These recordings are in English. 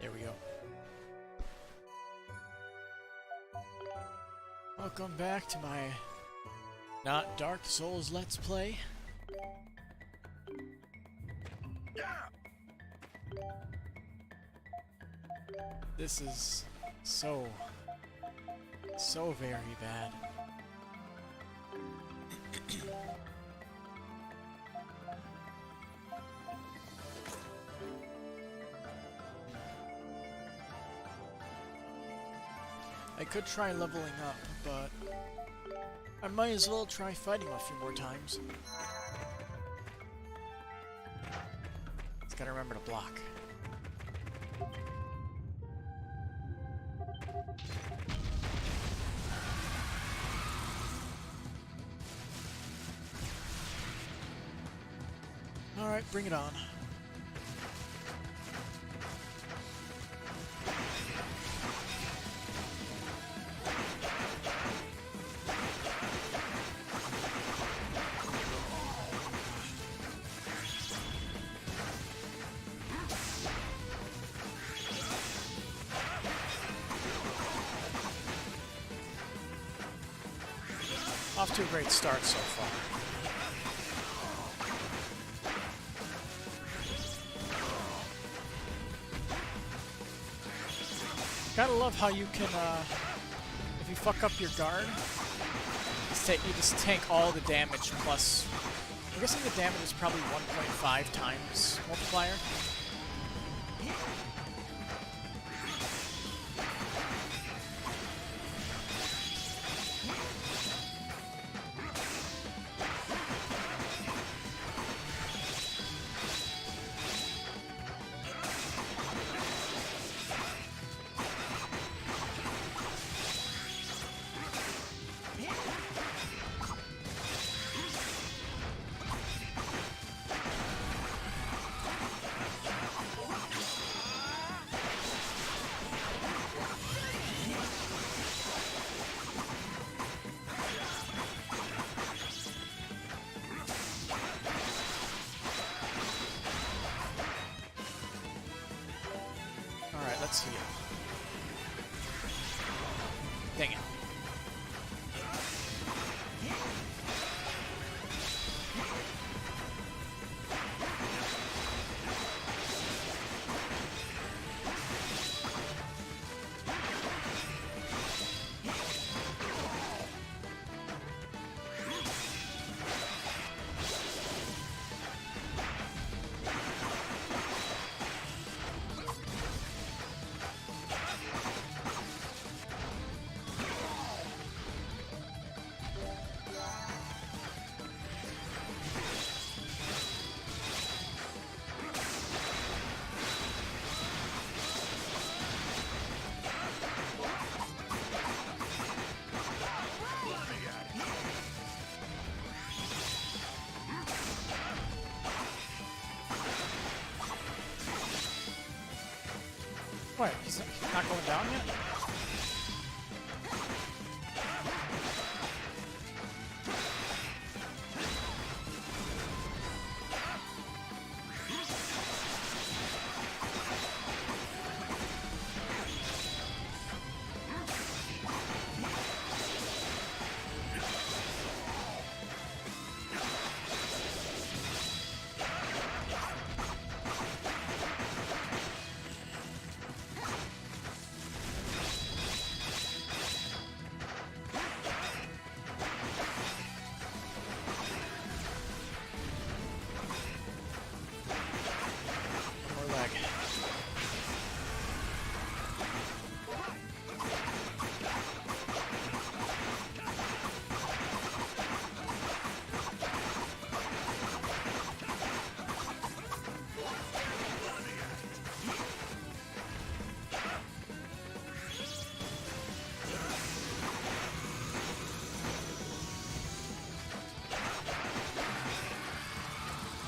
There we go. Welcome back to my not Dark Souls Let's Play. This is so very bad. I could try leveling up, but I might as well try fighting a few more times. Just gotta remember to block. Alright, bring it on. Off to a great start so far. Gotta love how you can, if you fuck up your guard, you just tank all the damage plus... I'm guessing the damage is probably 1.5 times multiplier. Alright, let's see it. Dang it. What? He's not going down yet?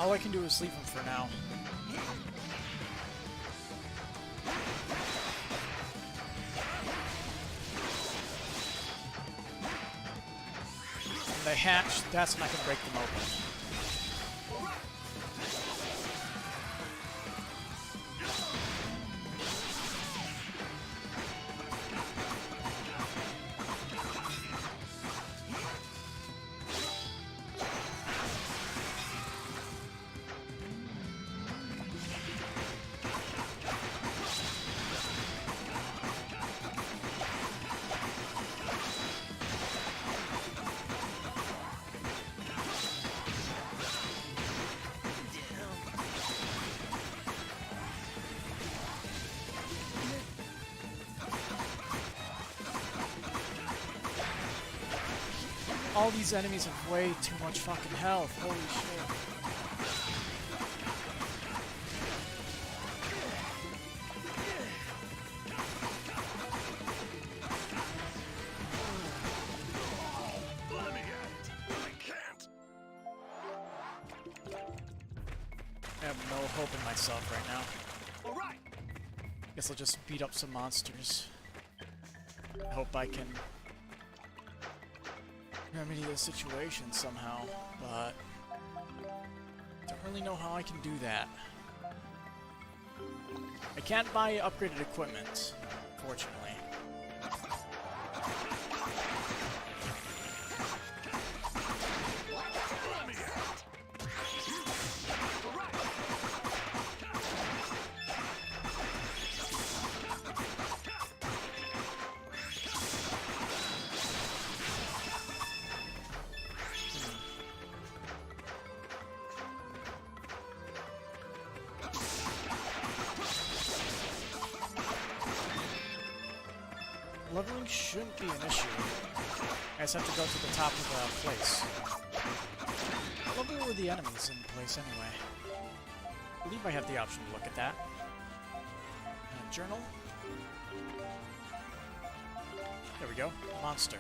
All I can do is leave him for now. When they hatch, that's when I can break them open. All these enemies have way too much fucking health. Holy shit. I have no hope in myself right now. All right. Guess I'll just beat up some monsters. I hope I can remedy the situation somehow, but don't really know how I can do that. I can't buy upgraded equipment, fortunately. Leveling shouldn't be an issue. I just have to go to the top of the place. What level were the enemies in the place anyway? I believe I have the option to look at that. Journal. There we go. Monster.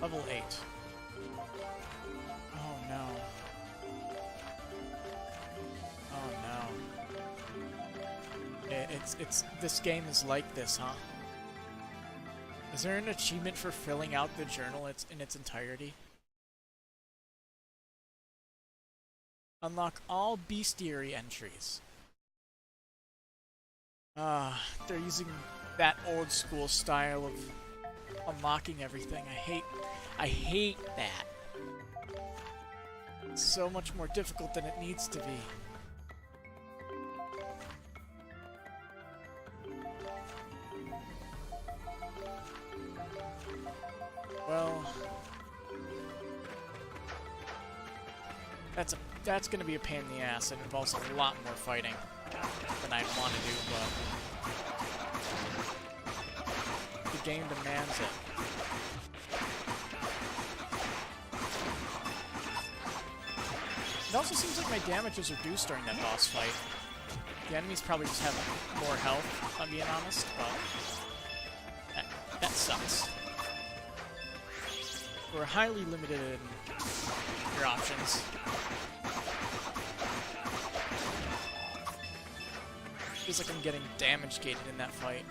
Level 8. Oh no. This game is like this, huh? Is there an achievement for filling out the journal in its entirety? Unlock all bestiary entries. They're using that old school style of unlocking everything. I hate that. It's so much more difficult than it needs to be. Well, that's gonna be a pain in the ass. It involves a lot more fighting than I'd want to do, but the game demands it. It also seems like my damage is reduced during that boss fight. The enemies probably just have more health, if I'm being honest, but that sucks. We're highly limited in your options. Feels like I'm getting damage gated in that fight.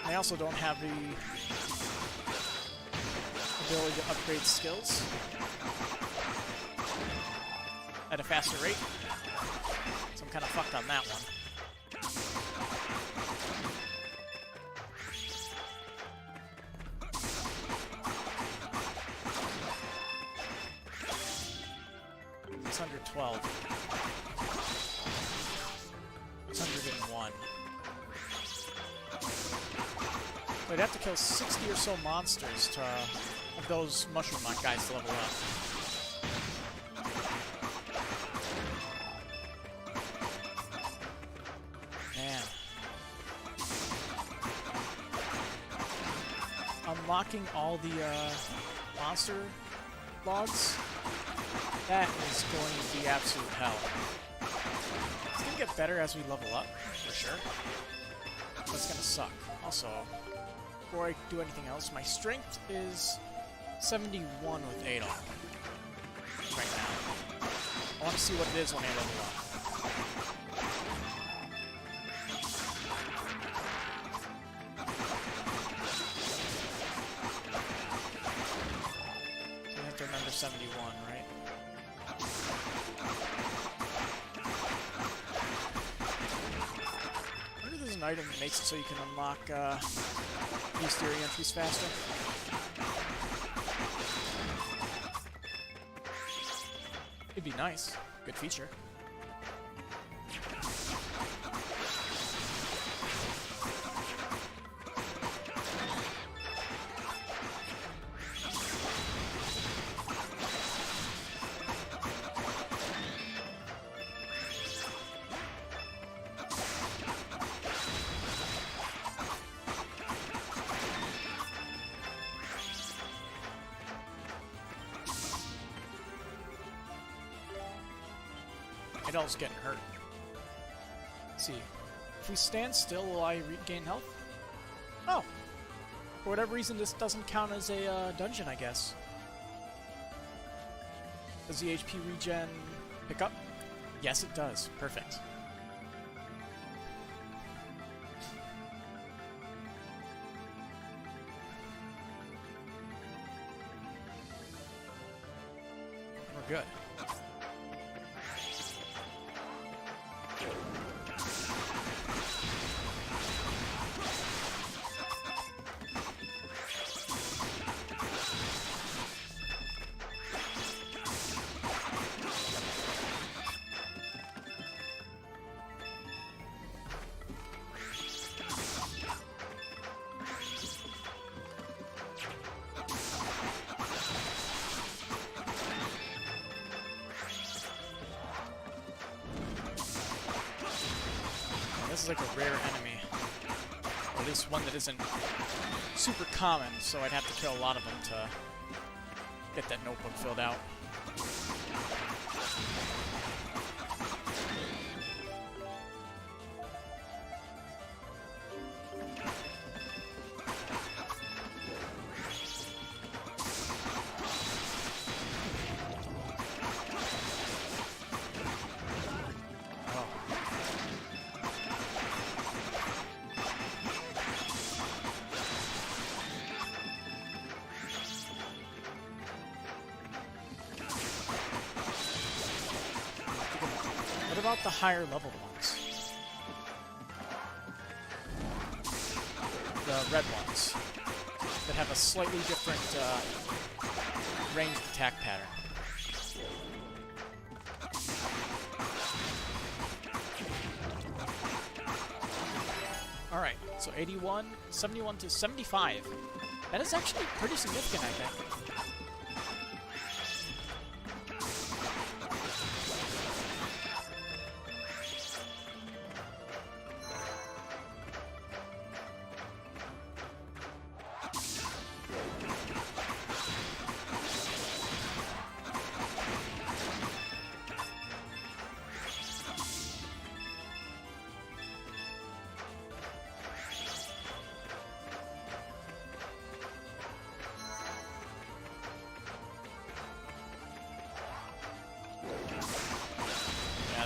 I also don't have the ability to upgrade skills at a faster rate, so I'm kind of fucked on that one. It's 112. It's 101. I'd have to kill 60 or so monsters to of those mushroom guys to level up. Man. Unlocking all the monster logs, that is going to be absolute hell. It's gonna get better as we level up, for sure. That's gonna suck. Also, before I do anything else, my strength is 71 with Adolf right now. I want to see what it is when I level up. So I have to remember 71, right? I wonder if there's an item that makes it so you can unlock these theory entries faster. It'd be nice. Good feature. Idol's getting hurt. Let's see. If we stand still, will I regain health? Oh! For whatever reason, this doesn't count as a dungeon, I guess. Does the HP regen pick up? Yes, it does. Perfect. We're good. This is like a rare enemy. Or at least one that isn't super common, so I'd have to kill a lot of them to get that notebook filled out. What about the higher leveled ones? The red ones that have a slightly different ranged attack pattern. Alright, so 81, 71 to 75. That is actually pretty significant, I think.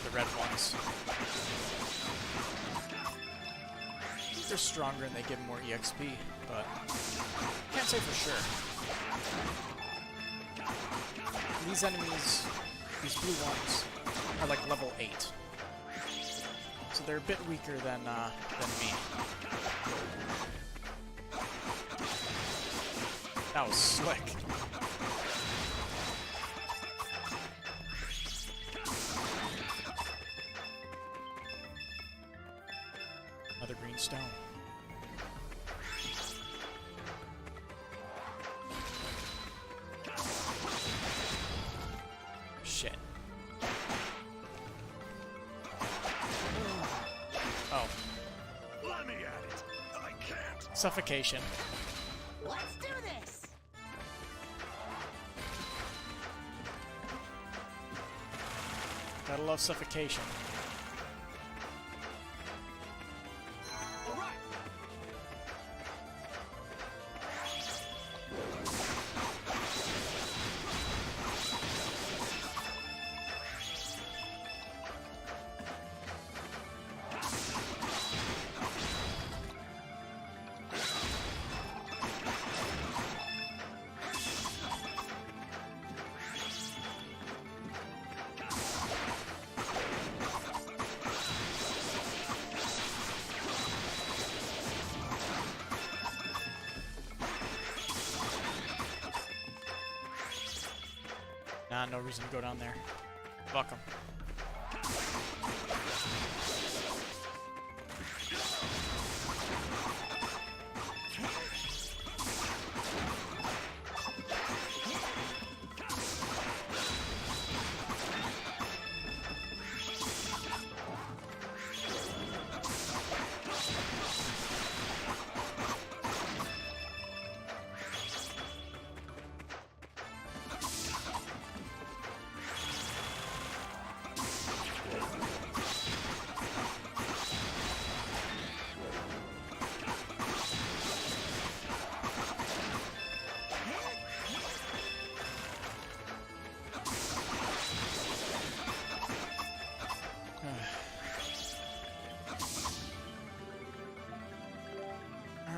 The red ones. They're stronger and they give more EXP, but can't say for sure. These enemies, these blue ones, are like level 8. So they're a bit weaker than me. That was slick. Another green stone. Shit. Oh. Let me at it. I can't. Suffocation. Let's do this. Gotta love suffocation. Nah, no reason to go down there. Fuck 'em.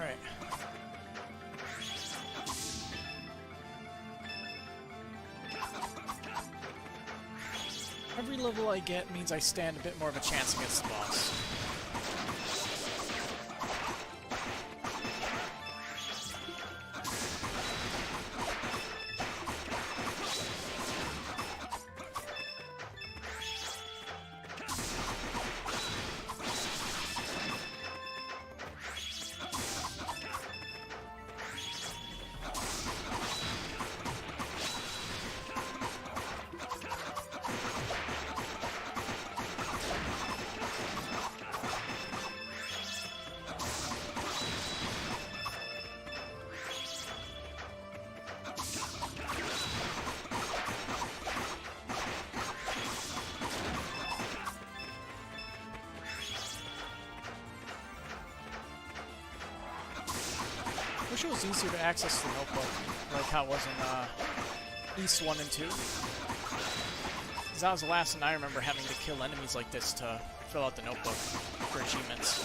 Alright. Every level I get means I stand a bit more of a chance against the boss. Wish it was easier to access the notebook, like how it was in East 1 and 2. Because that was the last time I remember having to kill enemies like this to fill out the notebook for achievements.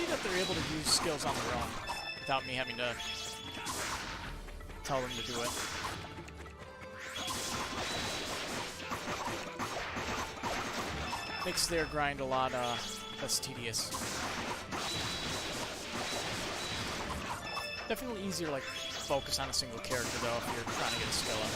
That they're able to use skills on their own without me having to tell them to do it. Makes their grind a lot less tedious. Definitely easier to like focus on a single character though if you're trying to get a skill up.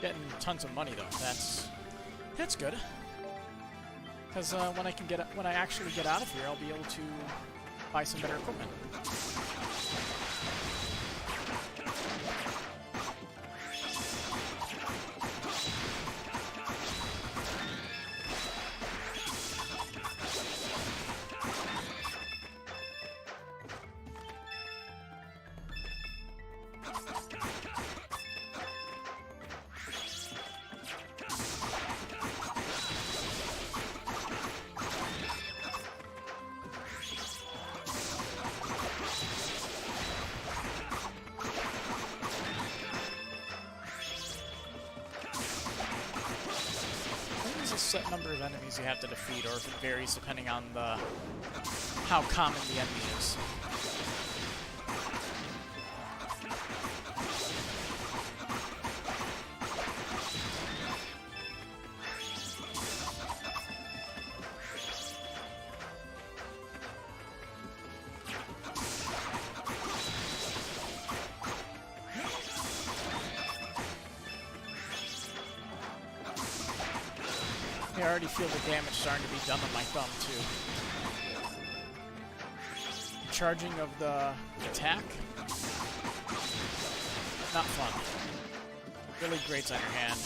Getting tons of money though. That's good. Because when I actually get out of here, I'll be able to buy some better equipment. Set number of enemies you have to defeat, or if it varies depending on how common the enemy is. I already feel the damage starting to be done on my thumb, too. Charging of the attack? Not fun. Really grates on your hand.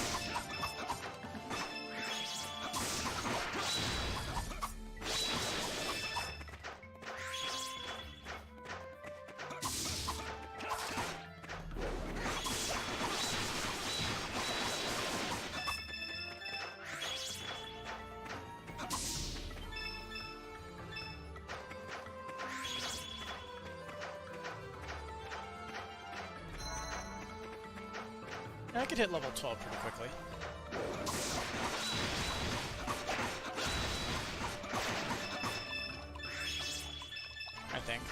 I could hit level 12 pretty quickly. I think.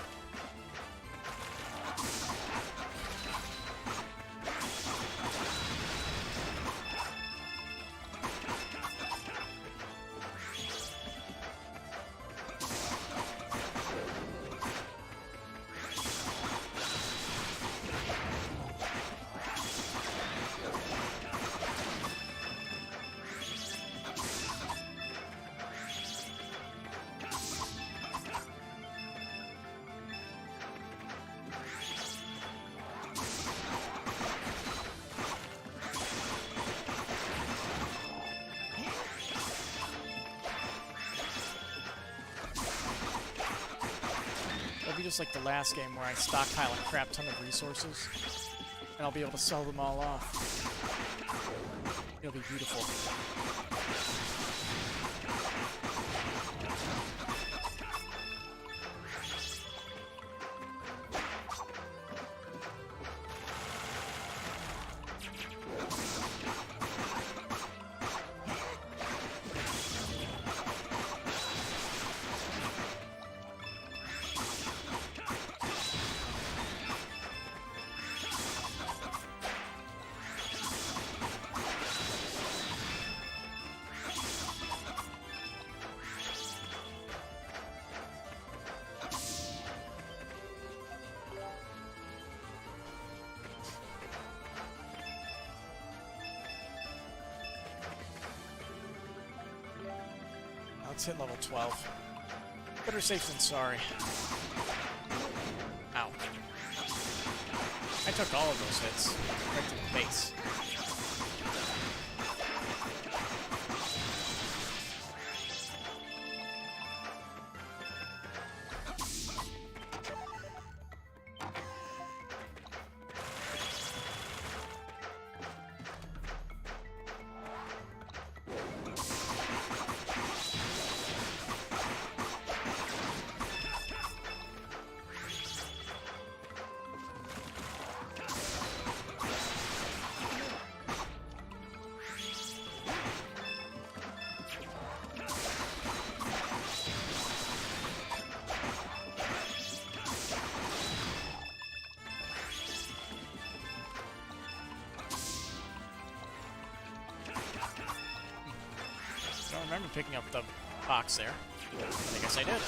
just like the last game where I stockpile a crap ton of resources, and I'll be able to sell them all off. It'll be beautiful. Let's hit level 12. Better safe than sorry. Ow. I took all of those hits. Right to the face. I don't remember picking up the box there. I guess I did.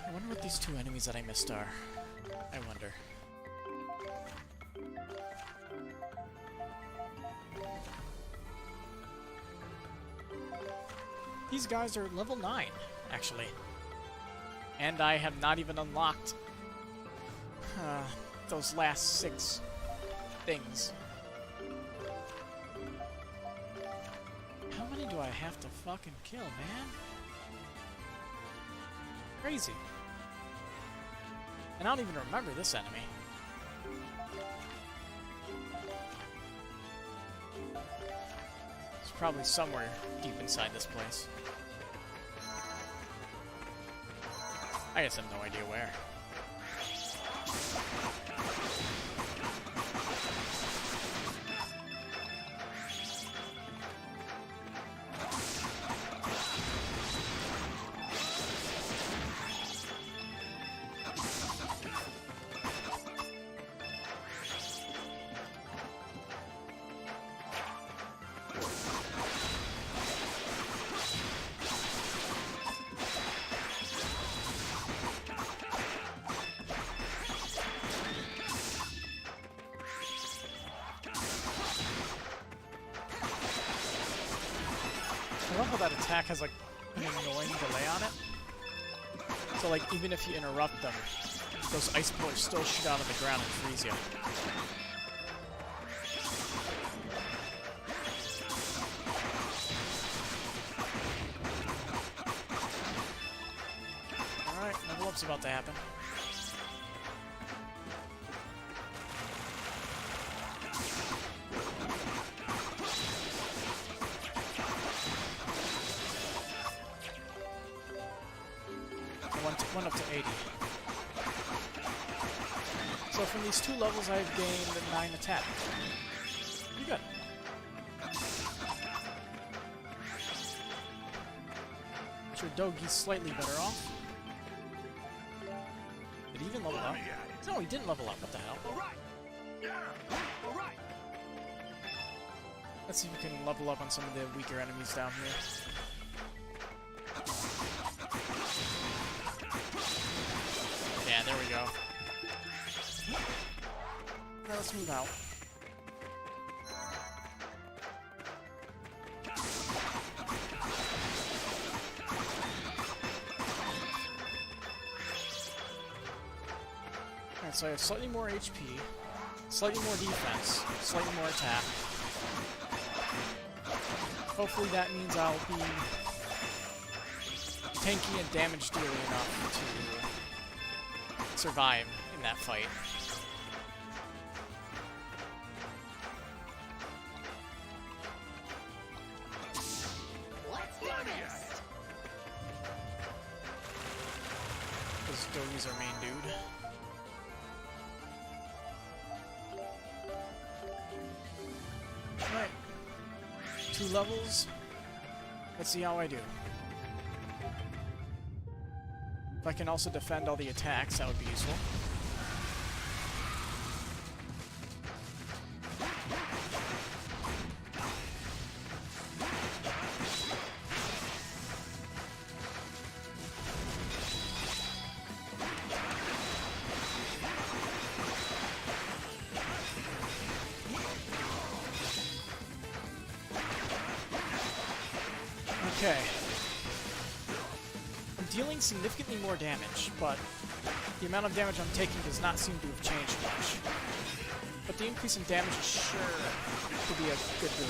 I wonder what these two enemies that I missed are. I wonder. These guys are level 9, actually. And I have not even unlocked those last 6 things. How many do I have to fucking kill, man? Crazy. And I don't even remember this enemy. It's probably somewhere deep inside this place. I guess I have no idea where. I love how that attack has like an annoying delay on it. So like even if you interrupt them, those ice pillars still shoot out of the ground and freeze you. Alright, level up's about to happen. One up to 80. So from these 2 levels I've gained 9 attack. Pretty good. Sure, Dogi's slightly better off. Did he even level up? No, he didn't level up. What the hell? Let's see if we can level up on some of the weaker enemies down here. Yeah, there we go. Now let's move out. Alright, so I have slightly more HP, slightly more defense, slightly more attack. Hopefully that means I'll be tanky and damage dealing enough to survive in that fight. Let's do this. Because Dogi's our main dude. Alright. 2 levels. Let's see how I do. If I can also defend all the attacks, that would be useful. Okay. I'm dealing significantly more damage, but the amount of damage I'm taking does not seem to have changed much. But the increase in damage sure could be a good boon.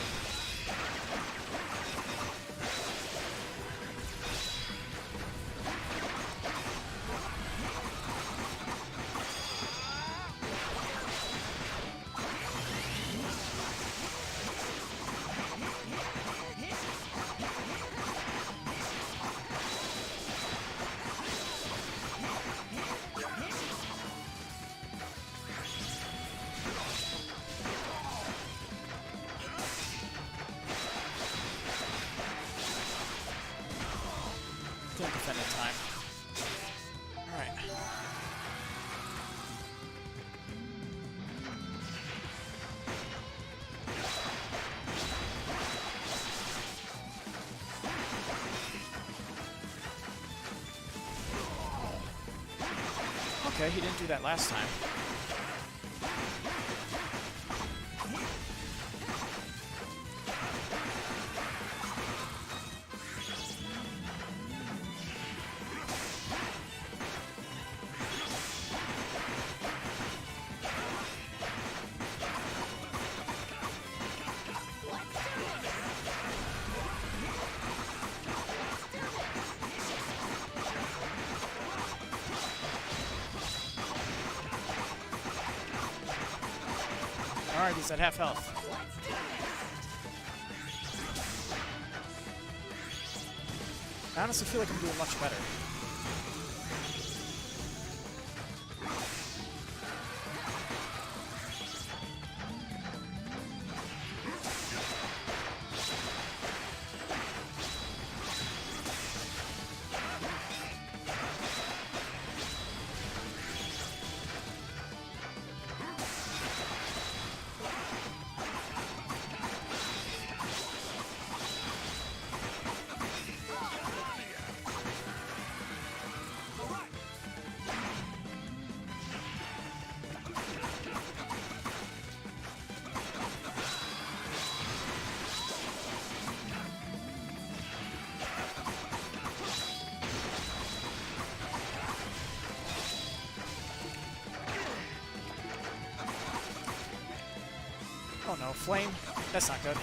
Still defending time. Alright. Okay, he didn't do that last time. Alright, he's at half health. I honestly feel like I'm doing much better. Oh no, flame? That's not good.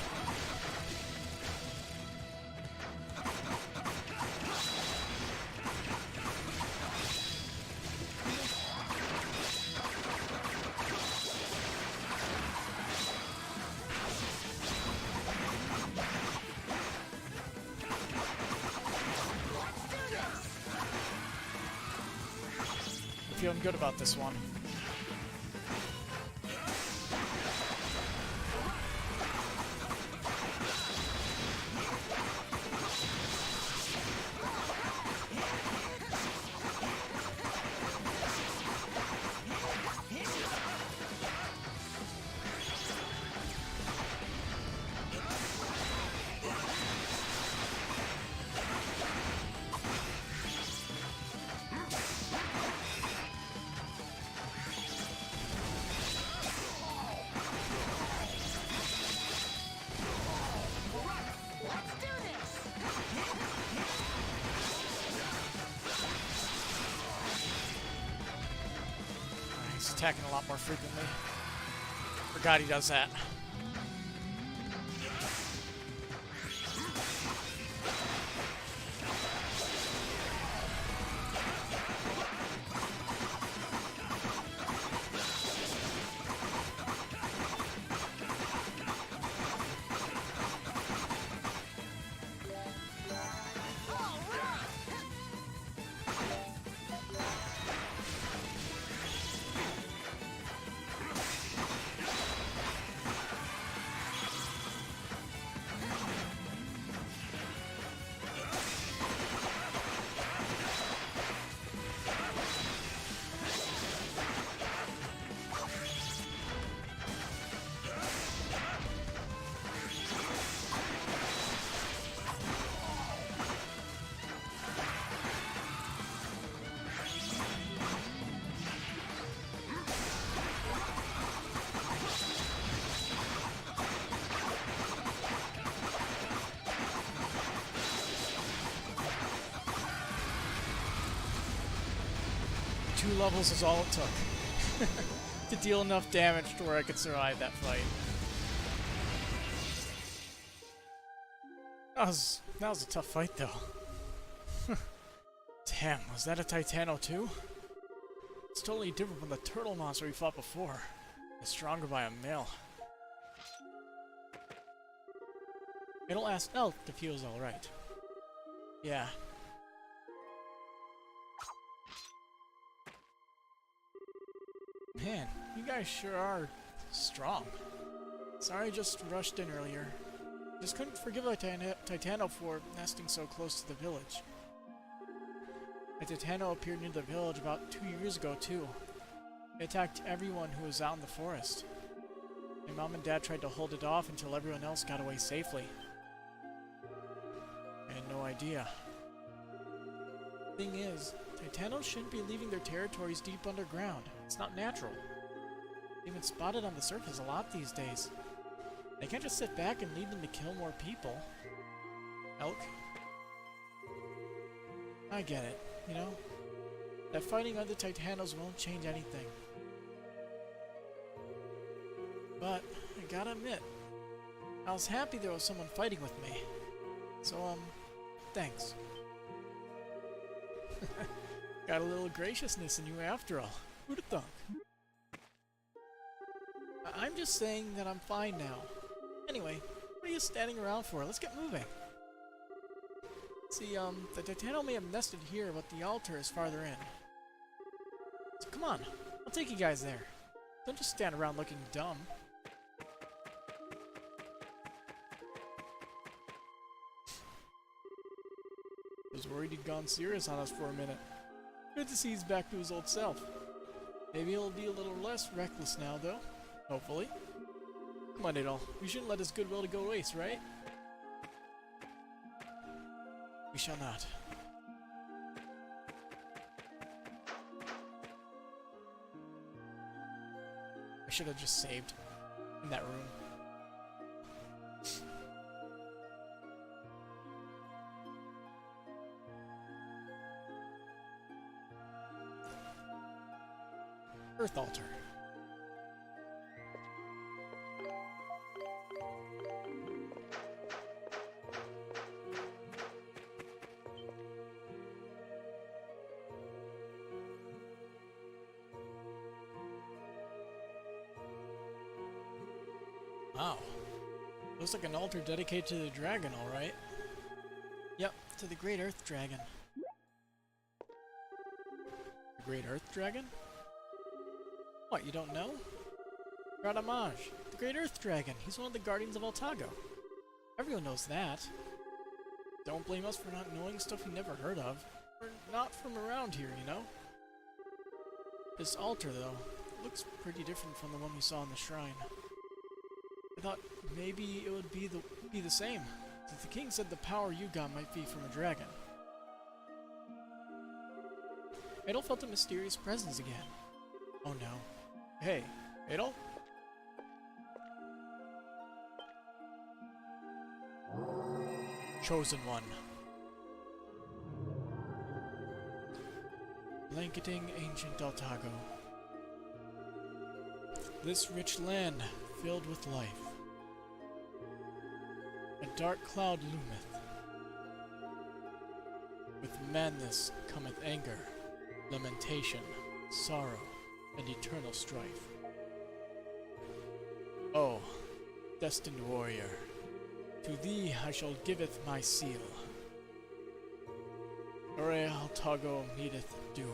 I'm feeling good about this one. attacking a lot more frequently. Forgot he does that. Two levels is all it took to deal enough damage to where I could survive that fight. That was a tough fight, though. Damn, was that a Titano too? It's totally different from the turtle monster we fought before. It's stronger by a mil. It'll ask Elf if he was alright. Yeah. Man, you guys sure are strong. Sorry I just rushed in earlier. Just couldn't forgive Titano for nesting so close to the village. A Titano appeared near the village about 2 years ago too. It attacked everyone who was out in the forest. My mom and dad tried to hold it off until everyone else got away safely. I had no idea. Thing is, Titanos shouldn't be leaving their territories deep underground. It's not natural. They've been spotted on the surface a lot these days. They can't just sit back and leave them to kill more people. Elk? I get it, you know? That fighting other Titanos won't change anything. But, I gotta admit, I was happy there was someone fighting with me. So, thanks. Got a little graciousness in you after all. Who'd have thunk? I'm just saying that I'm fine now. Anyway, what are you standing around for? Let's get moving. See, the Titano may have nested here, but the altar is farther in. So come on, I'll take you guys there. Don't just stand around looking dumb. I was worried he'd gone serious on us for a minute. Good to see he's back to his old self. Maybe he'll be a little less reckless now, though. Hopefully. Come on, Adol. We shouldn't let his goodwill to go waste, right? We shall not. I should have just saved in that room. Earth altar. Wow. Looks like an altar dedicated to the dragon, alright. Yep, to the Great Earth Dragon. The Great Earth Dragon? What, you don't know? Radamaj, the Great Earth Dragon. He's one of the Guardians of Altago. Everyone knows that. Don't blame us for not knowing stuff we never heard of. We're not from around here, you know? This altar, though, looks pretty different from the one we saw in the shrine. I thought maybe it would be the same, since the king said the power you got might be from a dragon. Adol felt a mysterious presence again. Oh no. Hey, Adol? Chosen one. Blanketing ancient Altago. This rich land filled with life. A dark cloud loometh. With madness cometh anger, lamentation, sorrow, and eternal strife. Oh, destined warrior, to thee I shall giveth my seal. Oreal Tago meeteth doom.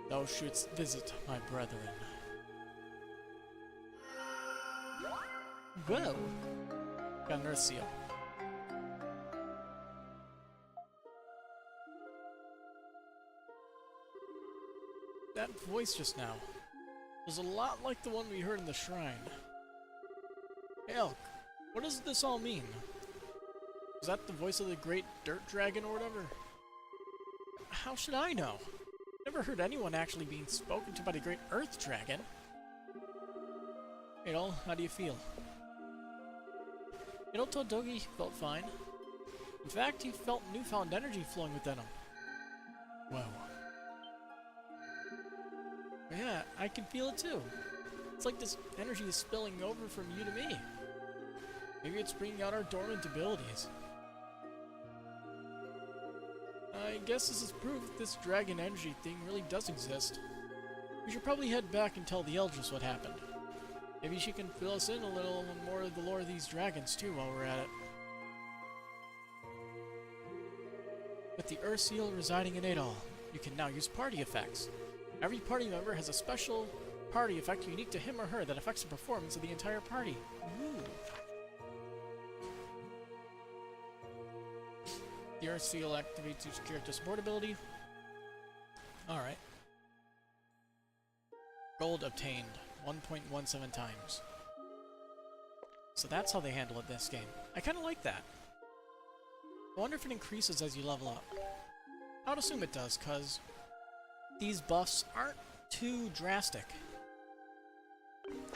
Thou shouldst visit my brethren. Whoa! Got an earth seal. That voice just now was a lot like the one we heard in the shrine. Hey Elk, what does this all mean? Is that the voice of the great dirt dragon or whatever? How should I know? Never heard anyone actually being spoken to by the great earth dragon. Adol, how do you feel? Adol told Dogi he felt fine. In fact, he felt newfound energy flowing within him. Whoa. Yeah, I can feel it too. It's like this energy is spilling over from you to me. Maybe it's bringing out our dormant abilities. I guess this is proof that this dragon energy thing really does exist. We should probably head back and tell the Eldris what happened. Maybe she can fill us in a little more of the lore of these dragons too while we're at it. With the Earth Seal residing in Adol, you can now use party effects. Every party member has a special party effect unique to him or her that affects the performance of the entire party. Ooh. The Earth Seal activates each character's support ability. Alright. Gold obtained 1.17 times. So that's how they handle it this game. I kinda like that. I wonder if it increases as you level up. I would assume it does, cause these buffs aren't too drastic.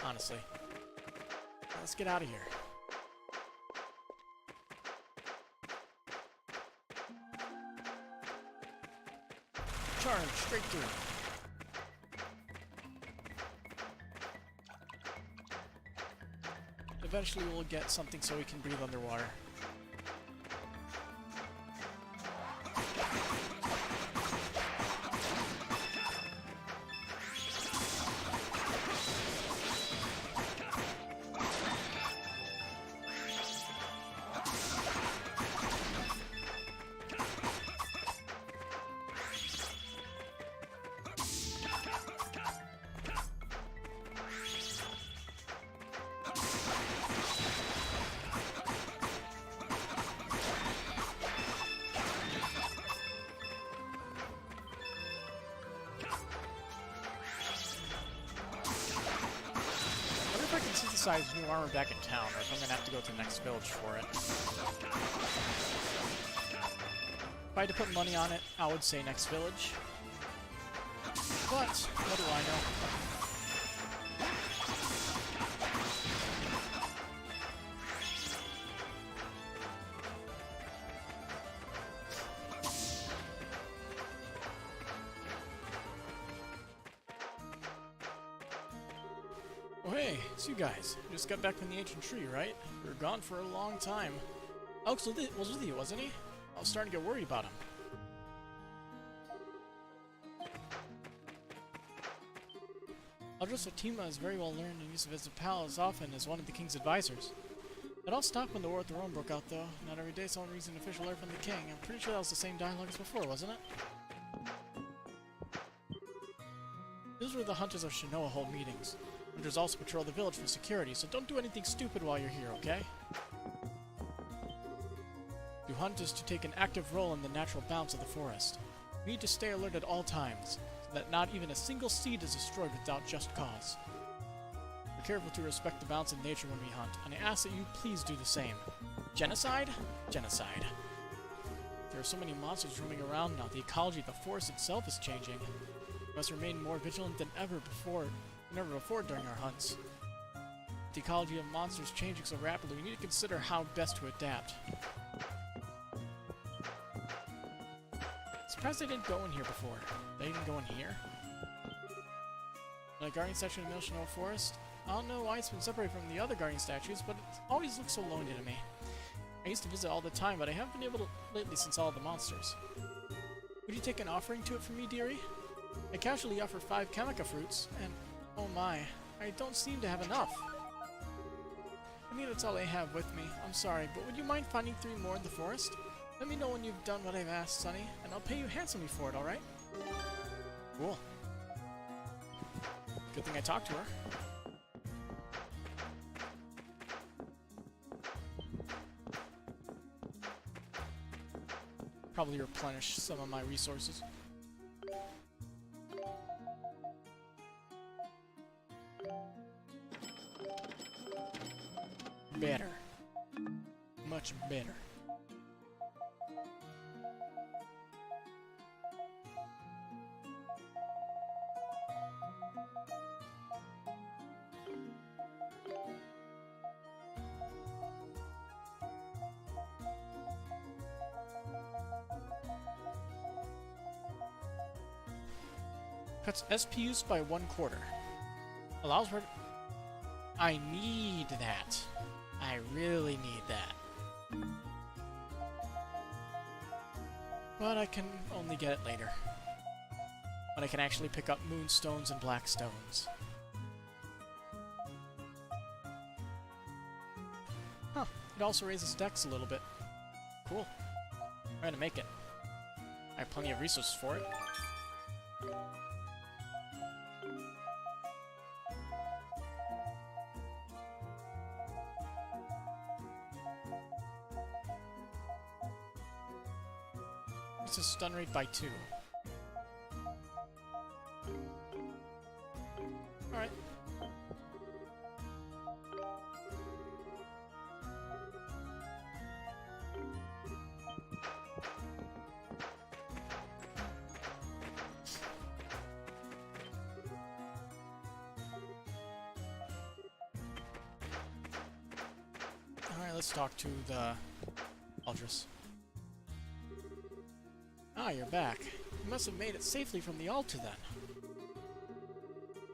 Honestly. Let's get out of here. Charge straight through. Eventually we'll get something so we can breathe underwater. I can synthesize new armor back in town, or if I'm gonna have to go to the next village for it. If I had to put money on it, I would say next village. But, what do I know? Oh hey, it's you guys. You just got back from the ancient tree, right? You were gone for a long time. Alex was with you, wasn't he? I was starting to get worried about him. Eldris Fatima is very well learned in use of his palace often as one of the king's advisors. It all stopped when the War with the Rome broke out, though. Not every day someone reads an official letter from the king. I'm pretty sure that was the same dialogue as before, wasn't it? This is where the Hunters of Shinoa hold meetings. Hunters also patrol the village for security, so don't do anything stupid while you're here, okay? To hunt is to take an active role in the natural balance of the forest. You need to stay alert at all times, so that not even a single seed is destroyed without just cause. Be careful to respect the balance of nature when we hunt, and I ask that you please do the same. Genocide? Genocide. There are so many monsters roaming around now, the ecology of the forest itself is changing. We must remain more vigilant than ever before during our hunts. With the ecology of monsters changing so rapidly, we need to consider how best to adapt. Surprised they didn't go in here before. They didn't go in here? The guardian statue in the Milshino Forest. I don't know why it's been separated from the other guardian statues, but it always looks so lonely to me. I used to visit all the time, but I haven't been able to lately since all the monsters. Would you take an offering to it for me, dearie? I casually offer 5 Kamika fruits, and oh my, I don't seem to have enough. I mean, that's all I have with me. I'm sorry, but would you mind finding 3 more in the forest? Let me know when you've done what I've asked, Sonny, and I'll pay you handsomely for it, alright? Cool. Good thing I talked to her. Probably replenish some of my resources. Better. Much better. Cuts SP use by 1/4. Allows for... I need that. I really need that. But I can only get it later. When I can actually pick up moonstones and black stones. Huh. It also raises dex a little bit. Cool. I'm gonna make it. I have plenty of resources for it. It's a stun rate by 2. Alright. Alright, let's talk to the Aldris. Ah, you're back. You must have made it safely from the altar, then.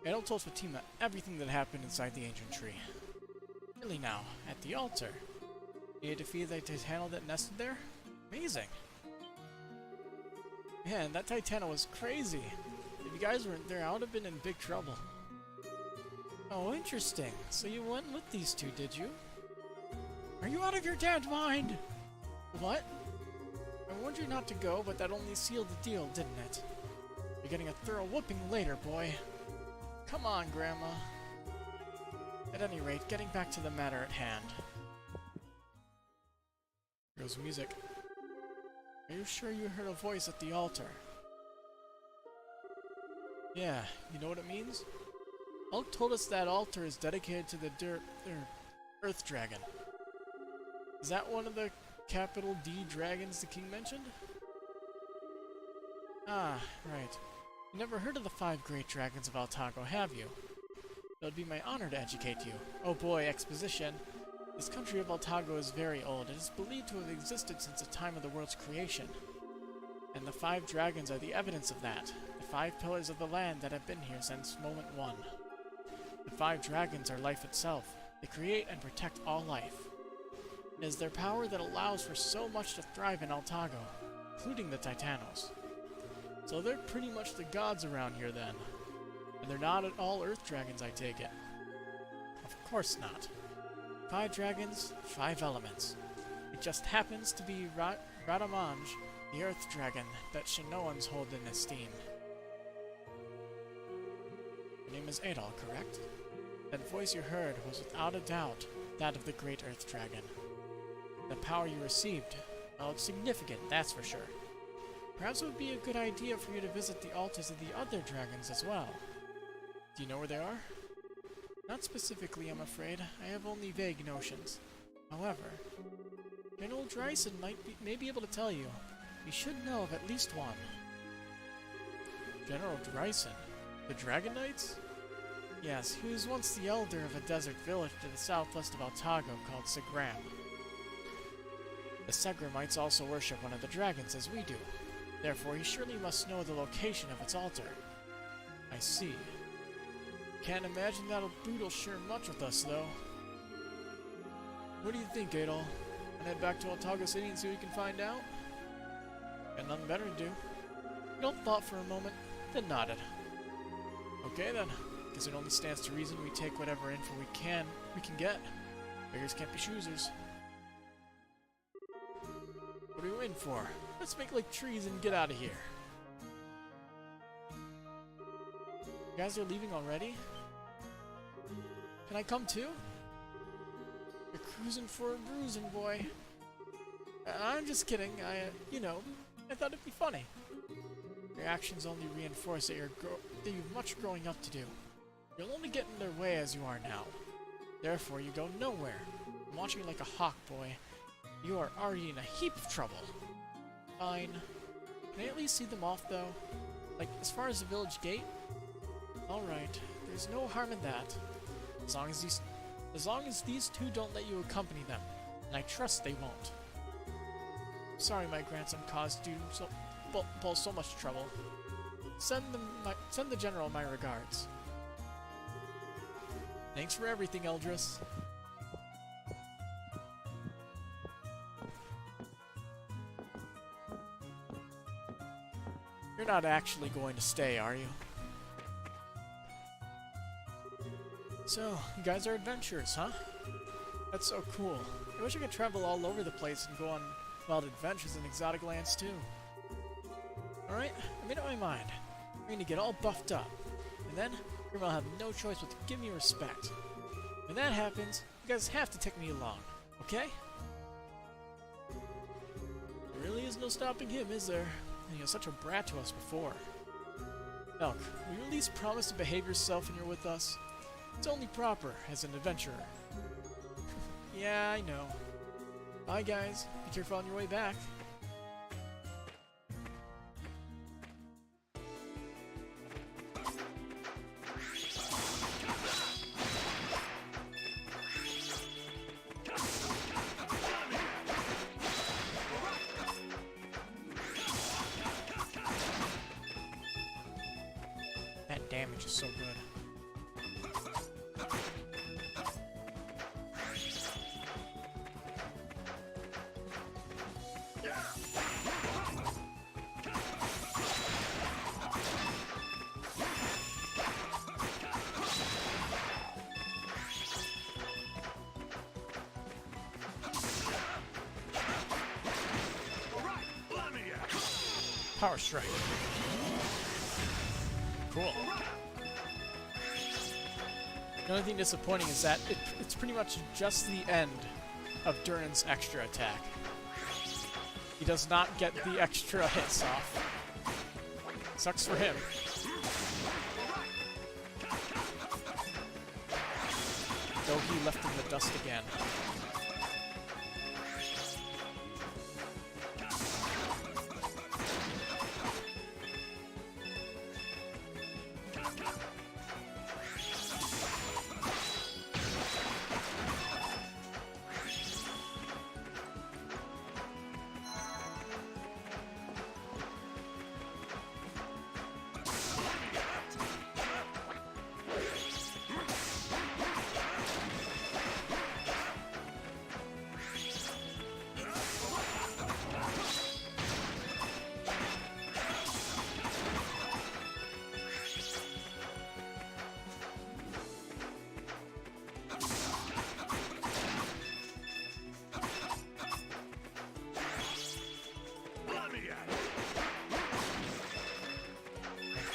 Edel told Fatima everything that happened inside the ancient tree. Really now, at the altar. You defeated the Titano that nested there? Amazing. Man, that Titano was crazy. If you guys weren't there, I would have been in big trouble. Oh, interesting. So you went with these two, did you? Are you out of your damned mind? What? I warned you not to go, but that only sealed the deal, didn't it? You're getting a thorough whooping later, boy. Come on, Grandma. At any rate, getting back to the matter at hand. Here goes music. Are you sure you heard a voice at the altar? Yeah, you know what it means? Elk told us that altar is dedicated to the Earth Dragon. Is that one of the capital D dragons the king mentioned? Ah, right. You never heard of the 5 great dragons of Altago, have you? It would be my honor to educate you. Oh boy, exposition. This country of Altago is very old. It is believed to have existed since the time of the world's creation. And the 5 dragons are the evidence of that. The 5 pillars of the land that have been here since moment 1. The 5 dragons are life itself. They create and protect all life. It is their power that allows for so much to thrive in Altago, including the Titanos. So they're pretty much the gods around here then. And they're not at all Earth Dragons, I take it. Of course not. 5 dragons, 5 elements. It just happens to be Radamanj, the Earth Dragon, that Shinoans hold in esteem. Your name is Adol, correct? That voice you heard was without a doubt that of the Great Earth Dragon. The power you received, well, it's significant, that's for sure. Perhaps it would be a good idea for you to visit the altars of the other dragons as well. Do you know where they are? Not specifically, I'm afraid. I have only vague notions. However, General Dryson may be able to tell you. You should know of at least one. General Dryson? The Dragon Knights? Yes, he was once the elder of a desert village to the southwest of Altago called Segram. The Segramites also worship one of the dragons as we do. Therefore, he surely must know the location of its altar. I see. Can't imagine that'll Boodle share much with us, though. What do you think, Adol? Wanna head back to Otago City and see what we can find out? Got nothing better to do. Adol thought for a moment, then nodded. Okay then. Guess it only stands to reason we take whatever info we can get. Beggars can't be choosers. What are we waiting for? Let's make like trees and get out of here. You guys are leaving already? Can I come too? You're cruising for a bruising, boy. I'm just kidding. I thought it'd be funny. Your actions only reinforce that you've much growing up to do. You'll only get in their way as you are now. Therefore, you go nowhere. I'm watching you like a hawk, boy. You are already in a heap of trouble. Fine. Can I at least see them off, though? Like, as far as the village gate? Alright. There's no harm in that. As long as these two don't let you accompany them. And I trust they won't. Sorry my grandson caused you so much trouble. Send the general my regards. Thanks for everything, Eldris. You're not actually going to stay, are you? So, you guys are adventurers, huh? That's so cool. I wish I could travel all over the place and go on wild adventures in exotic lands too. Alright, I made up my mind. I'm going to get all buffed up. And then, Grandma will have no choice but to give me respect. When that happens, you guys have to take me along, okay? There really is no stopping him, is there? And he was such a brat to us before. Elk, will you at least promise to behave yourself when you're with us? It's only proper, as an adventurer. Yeah, I know. Bye, guys. Be careful on your way back. That damage is so good. Power Strike. Cool. The only thing disappointing is that it's pretty much just the end of Durin's extra attack. He does not get the extra hits off. Sucks for him. Though he left in the dust again.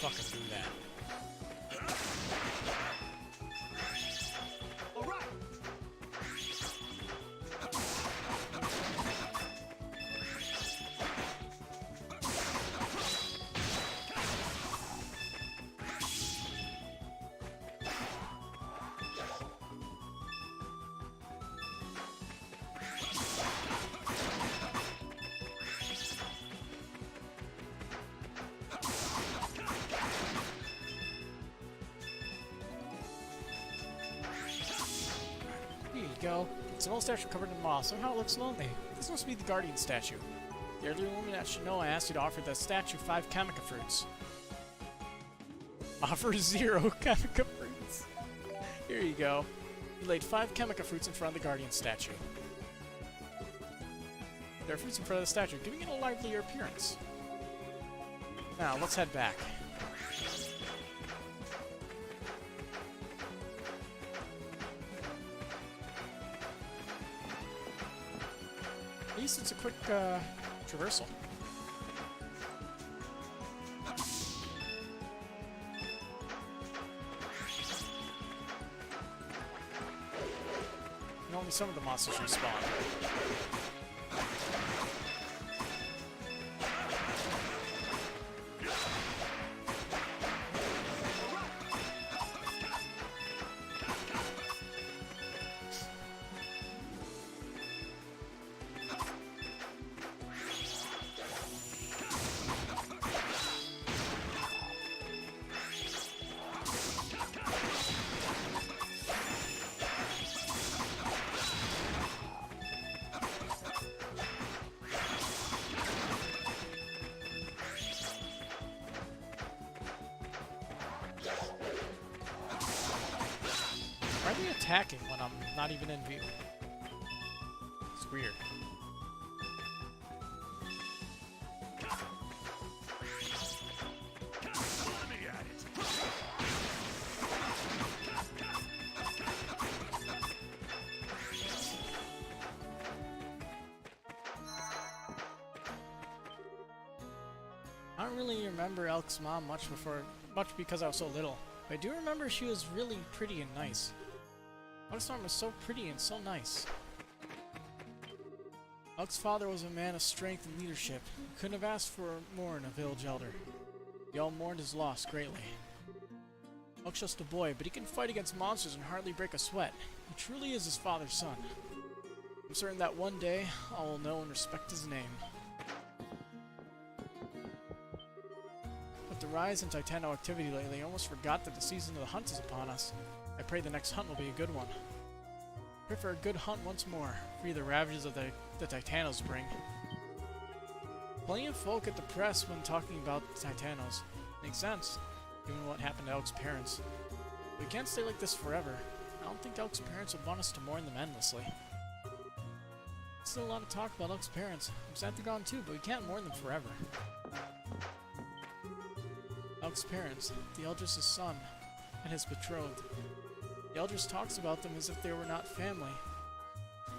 Fucking do that. Go. It's an old statue covered in moss. Somehow it looks lonely. This must be the guardian statue. The elderly woman at Shinoa asked you to offer the statue 5 Kamika fruits. Offer 0 Kamika fruits. Here you go. He laid 5 Chemica fruits in front of the Guardian statue. There are fruits in front of the statue, giving it a livelier appearance. Now, let's head back. At least it's a quick traversal. And only some of the monsters respawn. Why are they attacking when I'm not even in view? It's weird. Let me at it. I don't really remember Elk's mom much because I was so little. But I do remember she was really pretty and nice. Elkstorm was so pretty and so nice. Elk's father was a man of strength and leadership. Couldn't have asked for more in a village elder. They all mourned his loss greatly. Elk's just a boy, but he can fight against monsters and hardly break a sweat. He truly is his father's son. I'm certain that one day all will know and respect his name. With the rise in Titano activity lately, I almost forgot that the season of the hunt is upon us. I pray the next hunt will be a good one. Pray for a good hunt once more, free the ravages of the Titanos bring. Plenty of folk get depressed when talking about the Titanos. Makes sense, given what happened to Elk's parents. We can't stay like this forever. I don't think Elk's parents would want us to mourn them endlessly. Still a lot of talk about Elk's parents. I'm sad they're gone too, but we can't mourn them forever. Elk's parents, the Eldris' son, and his betrothed. The Eldris talks about them as if they were not family,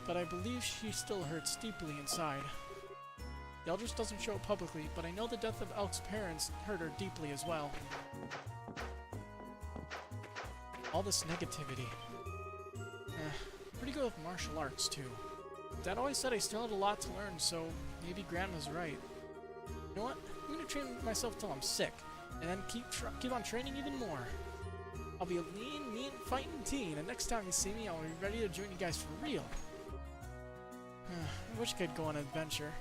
but I believe she still hurts deeply inside. The Eldris doesn't show it publicly, but I know the death of Elk's parents hurt her deeply as well. All this negativity. Pretty good with martial arts, too. Dad always said I still had a lot to learn, so maybe Grandma's right. You know what? I'm gonna train myself till I'm sick, and then keep on training even more. I'll be a lean, mean, fighting teen, and next time you see me, I'll be ready to join you guys for real. I wish I could go on an adventure.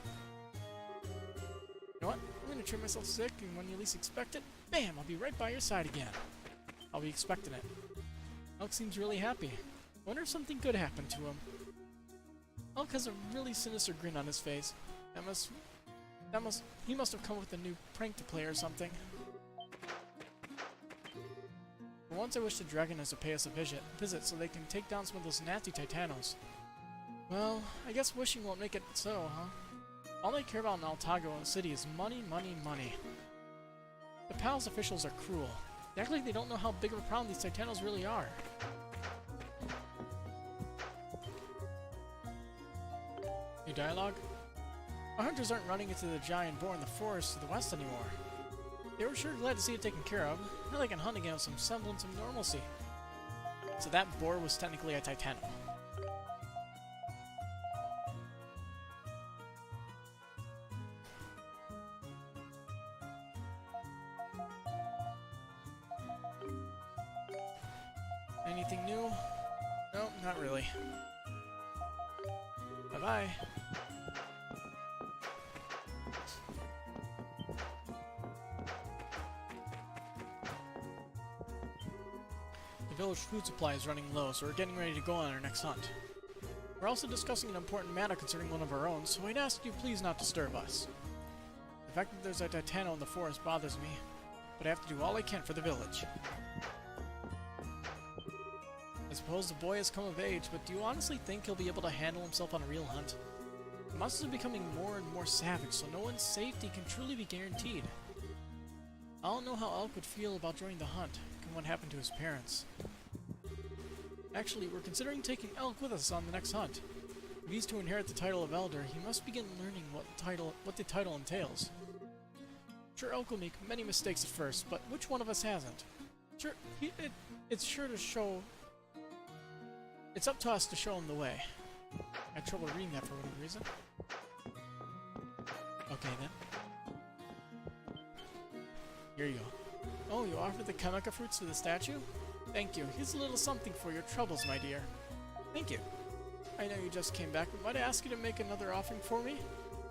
You know what? I'm gonna train myself sick, and when you least expect it, bam! I'll be right by your side again. I'll be expecting it. Elk seems really happy. Wonder if something good happened to him. Elk has a really sinister grin on his face. He must have come up with a new prank to play or something. For once I wish the Dragoness would pay us a visit so they can take down some of those nasty Titanos. Well, I guess wishing won't make it so, huh? All they care about in Altago City is money, money, money. The palace officials are cruel. They act like they don't know how big of a problem these Titanos really are. New dialogue? Our hunters aren't running into the giant boar in the forest to the west anymore. They were sure glad to see it taken care of. Now they can hunt again with some semblance of normalcy. So that boar was technically a Titano. Anything new? Nope, not really. Bye-bye. The village food supply is running low, so we're getting ready to go on our next hunt. We're also discussing an important matter concerning one of our own, so I'd ask you please not disturb us. The fact that there's a Titano in the forest bothers me, but I have to do all I can for the village. I suppose the boy has come of age, but do you honestly think he'll be able to handle himself on a real hunt? The monsters are becoming more and more savage, so no one's safety can truly be guaranteed. I don't know how Elk would feel about joining the hunt, given what happened to his parents. Actually, we're considering taking Elk with us on the next hunt. If he's to inherit the title of Elder, he must begin learning what the title entails. Sure, Elk will make many mistakes at first, but which one of us hasn't? Sure, it's sure to show... It's up to us to show him the way. I had trouble reading that for whatever reason. Okay, then. Here you go. Oh, you offered the Kameka fruits to the statue? Thank you. Here's a little something for your troubles, my dear. Thank you. I know you just came back, but might I ask you to make another offering for me?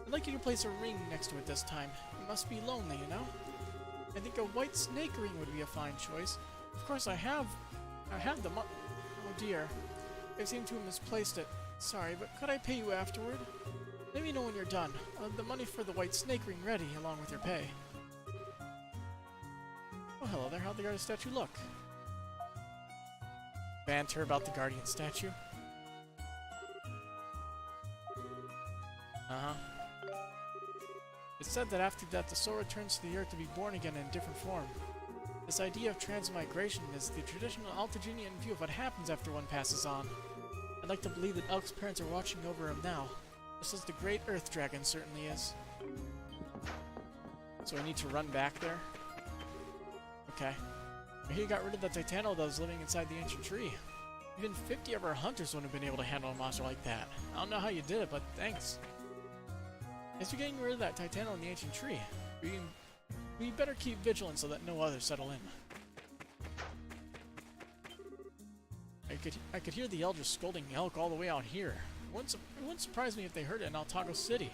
I'd like you to place a ring next to it this time. You must be lonely, you know? I think a white snake ring would be a fine choice. Of course, I have the oh dear. I seem to have misplaced it. Sorry, but could I pay you afterward? Let me know when you're done. I'll have the money for the white snake ring ready, along with your pay. Oh, hello there. How'd the guardian statue look? Banter about the guardian statue? Uh-huh. It's said that after death, the soul returns to the earth to be born again in a different form. This idea of transmigration is the traditional Altagenian view of what happens after one passes on. I'd like to believe that Elk's parents are watching over him now, just as the great Earth Dragon certainly is. So I need to run back there? Okay. I hear you got rid of the Titano that was living inside the ancient tree. Even 50 of our hunters wouldn't have been able to handle a monster like that. I don't know how you did it, but thanks. Guess you're getting rid of that Titano in the ancient tree. We better keep vigilant so that no others settle in. I could hear the elders scolding Elk all the way out here. It wouldn't surprise me if they heard it in Altago City.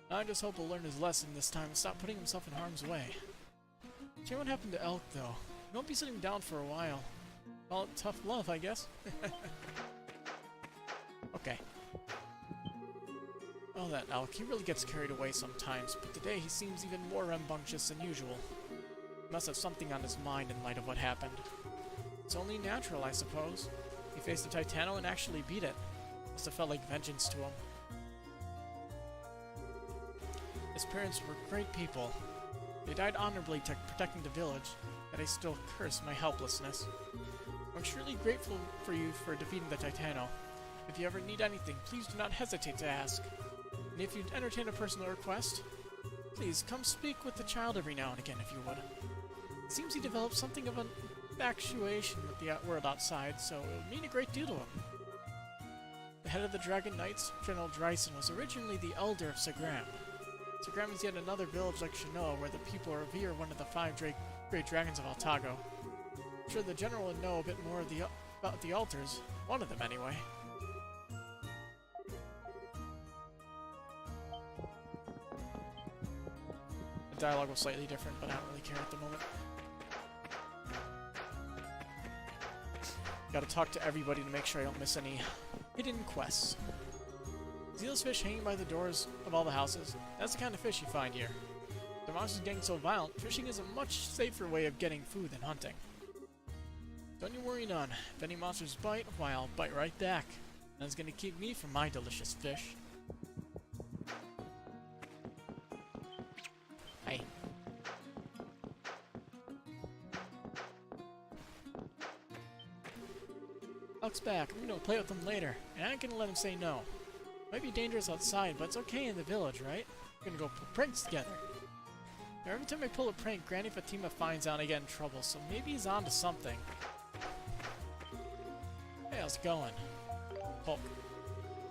I just hope he'll learn his lesson this time and stop putting himself in harm's way. Shame what happened to Elk, though. He won't be sitting down for a while. Call it tough love, I guess. Okay. Oh, that Elk. He really gets carried away sometimes, but today he seems even more rambunctious than usual. He must have something on his mind in light of what happened. It's only natural, I suppose. He faced the Titano and actually beat it. Must have felt like vengeance to him. His parents were great people. They died honorably protecting the village, yet I still curse my helplessness. I'm surely grateful for you for defeating the Titano. If you ever need anything, please do not hesitate to ask. And if you'd entertain a personal request, please come speak with the child every now and again if you would. It seems he developed something of an infatuation with the world outside, so it would mean a great deal to him. The head of the Dragon Knights, General Dryson, was originally the elder of Sagram. Sagram is yet another village like Shinoa where the people revere one of the 5 great dragons of Altago. I'm sure the general would know a bit more about the altars. One of them, anyway. The dialogue was slightly different, but I don't really care at the moment. Gotta talk to everybody to make sure I don't miss any hidden quests. See those fish hanging by the doors of all the houses? That's the kind of fish you find here. The monsters getting so violent, fishing is a much safer way of getting food than hunting. Don't you worry none. If any monsters bite, why I'll bite right back. That's gonna keep me from my delicious fish. Hey. Elk's back. I'm gonna play with him later, and I ain't gonna let him say no. Might be dangerous outside, but it's okay in the village, right? We're gonna go pull pranks together. Now, every time I pull a prank, Granny Fatima finds out I get in trouble, so maybe he's on to something. Hey, how's it going? Hulk.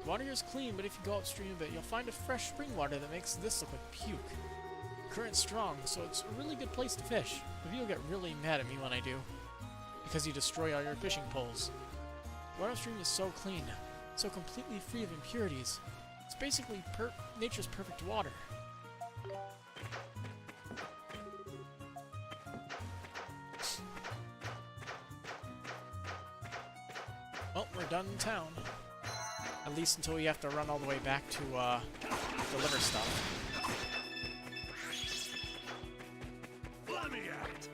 The water here is clean, but if you go upstream a bit, you'll find a fresh spring water that makes this look like puke. The current's strong, so it's a really good place to fish. But you'll get really mad at me when I do, because you destroy all your fishing poles. The water upstream is so clean, so completely free of impurities. It's basically nature's perfect water. Well, we're done in town. At least until we have to run all the way back to, deliver stuff. Let me at it.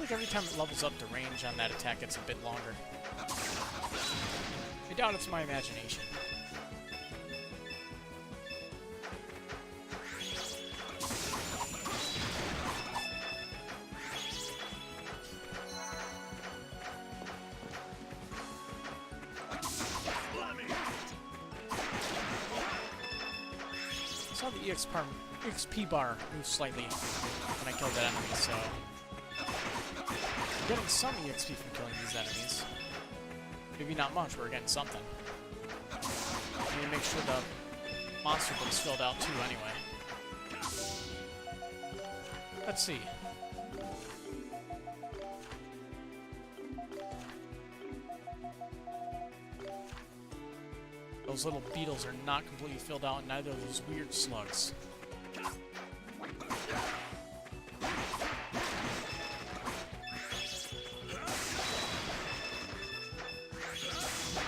like every time it levels up, the range on that attack gets a bit longer. I doubt it's my imagination. I saw the EXP bar move slightly when I killed that enemy, so I'm getting some EXP from killing these enemies. Maybe not much, but we're getting something. I need to make sure the monster book's filled out too anyway. Let's see. Those little beetles are not completely filled out, and neither are those weird slugs. I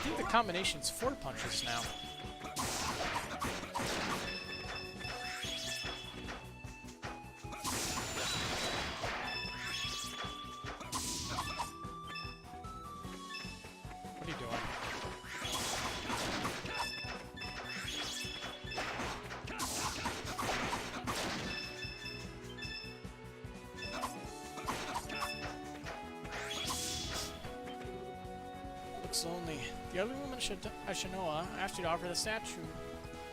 think the combination's 4 punches now. What are you doing? Looks lonely. The other woman Ashinoa asked you to offer the statue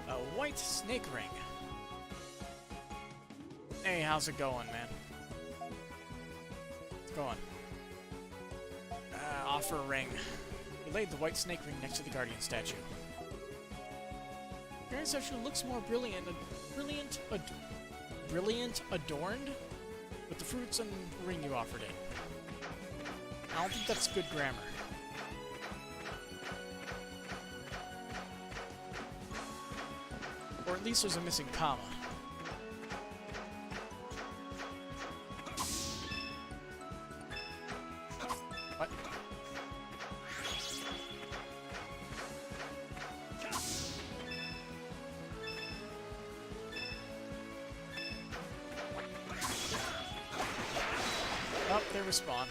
a white snake ring. Hey, how's it going, man? It's going. Offer a ring. He laid the white snake ring next to the guardian statue. The guardian statue looks more brilliant adorned with the fruits and ring you offered it. I don't think that's good grammar. Or at least there's a missing comma. What? Oh, they respawn.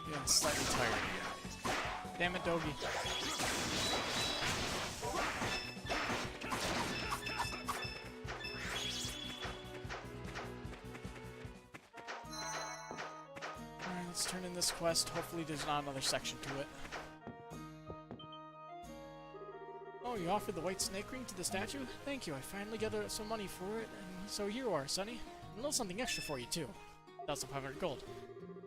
Getting slightly tired. Damn it, Dogi. Alright, let's turn in this quest. Hopefully there's not another section to it. Oh, you offered the white snake ring to the statue? Thank you, I finally got some money for it, and so here you are, Sonny. A little something extra for you, too. 1,500 gold.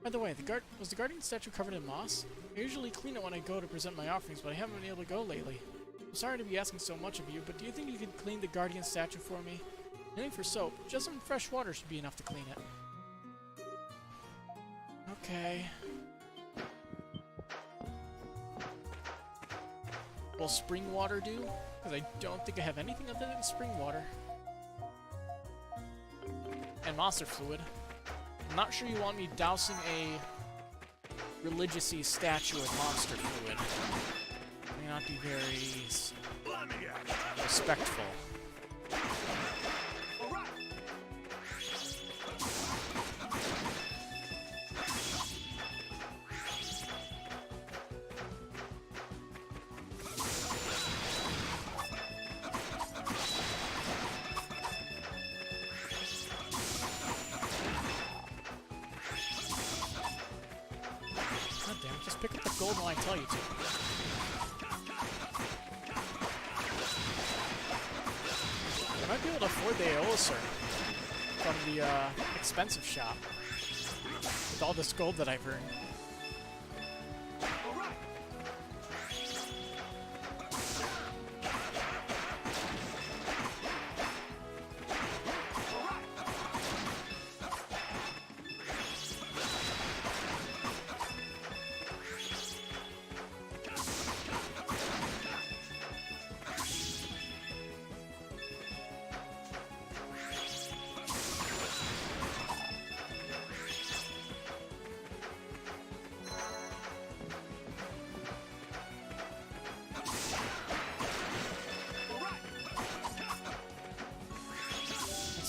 By the way, was the guardian statue covered in moss? I usually clean it when I go to present my offerings, but I haven't been able to go lately. I'm sorry to be asking so much of you, but do you think you could clean the guardian statue for me? No need for soap, just some fresh water should be enough to clean it. Okay. Will spring water do? Because I don't think I have anything other than spring water. And monster fluid. I'm not sure you want me dousing a religious-y statue with monster fluid. May not be very respectful. God damn it, just pick up the gold when I tell you to. I might be able to afford the Aeolus from the expensive shop with all this gold that I've earned.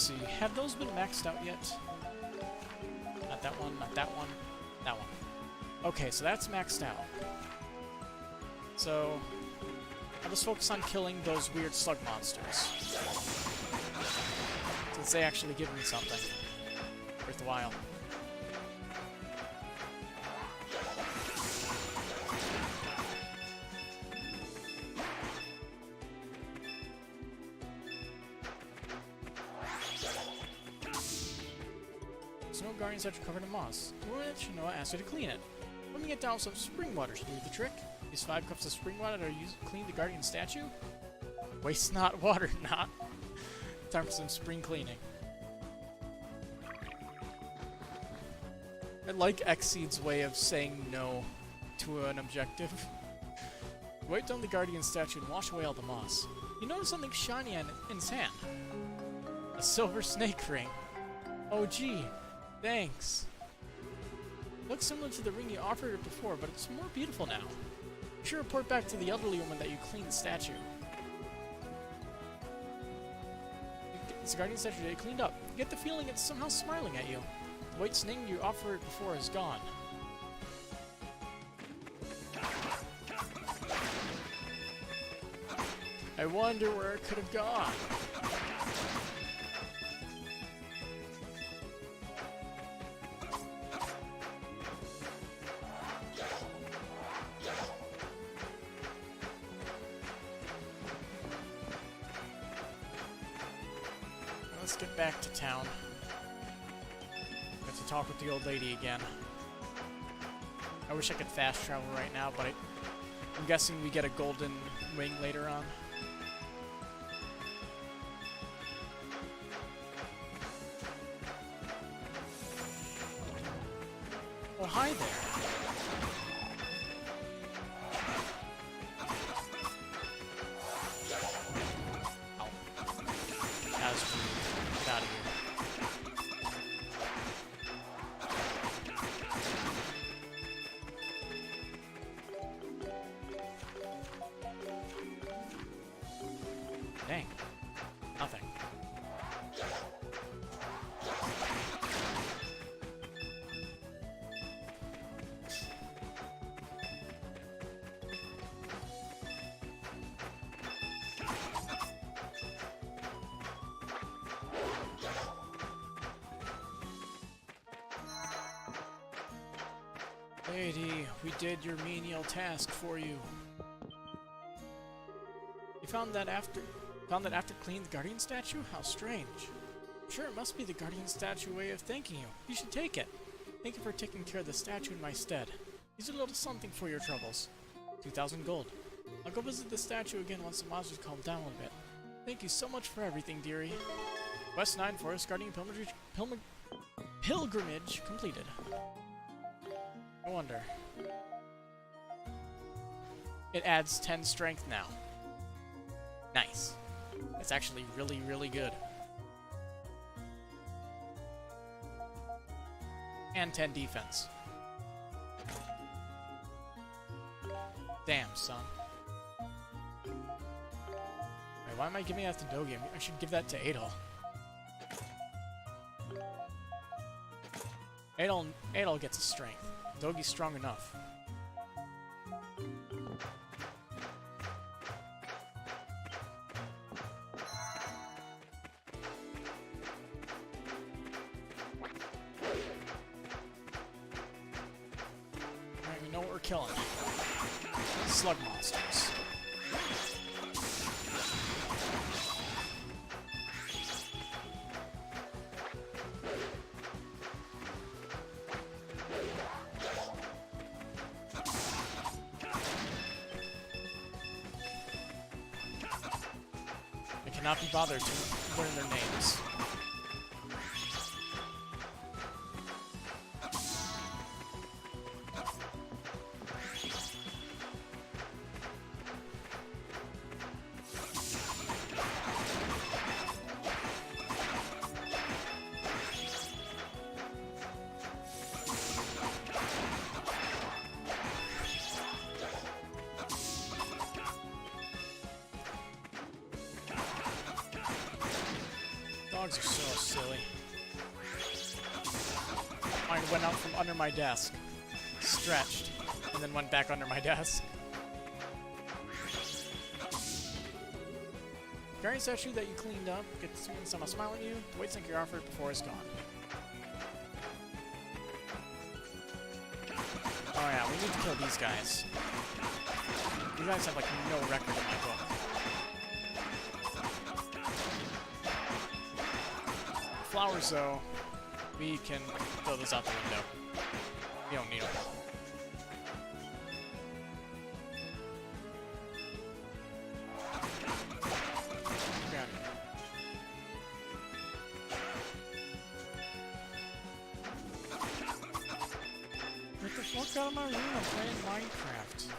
see. Have those been maxed out yet? Not that one, not that one, that one. Okay, so that's maxed out. So, I'll just focus on killing those weird slug monsters. Since they actually give me something worthwhile. Snow Guardians are covered in moss. Which, you know, I asked you to clean it. Let me get down some spring water should do the trick. Use 5 cups of spring water to clean the Guardian statue. Waste not water, not. Time for some spring cleaning. I like Xseed's way of saying no to an objective. Wipe down the Guardian statue and wash away all the moss. You notice something shiny in its hand. A silver snake ring. Oh gee, thanks. Looks similar to the ring you offered it before, but it's more beautiful now. You should report back to the elderly woman that you cleaned the statue. It's the Guardian statue today cleaned up. You get the feeling it's somehow smiling at you. The white snake you offered it before is gone. I wonder where it could have gone. Let's get back to town. Got to talk with the old lady again. I wish I could fast travel right now, but I'm guessing we get a golden wing later on. Oh, hi there. Ow. That was rude. Get out of here. Dang. Nothing. Lady, we did your menial task for you. You found that after cleaning the Guardian statue? How strange. Sure, it must be the Guardian statue way of thanking you. You should take it. Thank you for taking care of the statue in my stead. Here's a little something for your troubles. 2,000 gold. I'll go visit the statue again once the monsters calm down a little bit. Thank you so much for everything, dearie. West 9 Forest Guardian pilgrimage completed. I wonder. It adds 10 strength now. Nice. That's actually really, really good. And 10 defense. Damn, son. Wait, why am I giving that to Dogi? I should give that to Adol. Adol gets a strength. Dogi's strong enough. Alright, we know what we're killing. Slug monsters. Cannot be bothered to learn their names. Dogs are so silly. Mine went out from under my desk, stretched, and then went back under my desk. Guardian statue that you cleaned up gets someone smile at you. Wait to think you're offered before it's gone. Oh yeah, we need to kill these guys. You guys have like no record in my book. Flowers though, we can throw those out the window. We don't need them. Get the fuck out of my room, I'm playing Minecraft.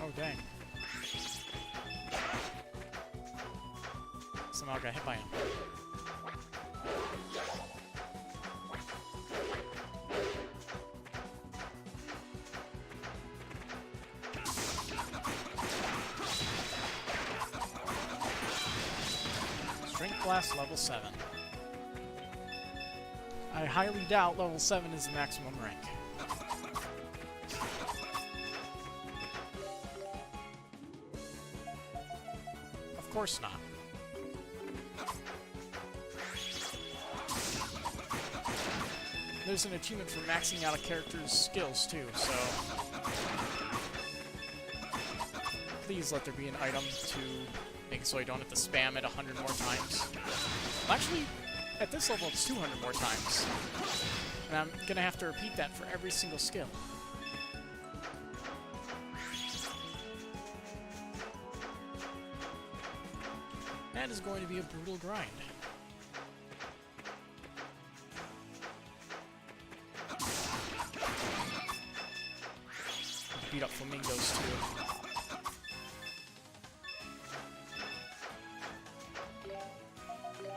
Oh dang. Somehow got hit by him. Strength Blast level 7. I highly doubt level 7 is the maximum rank. Of course not. There's an achievement for maxing out a character's skills too, so please let there be an item to make it so I don't have to spam it 100 more times. Actually, at this level it's 200 more times. And I'm gonna have to repeat that for every single skill. That is going to be a brutal grind. Beat up flamingos too.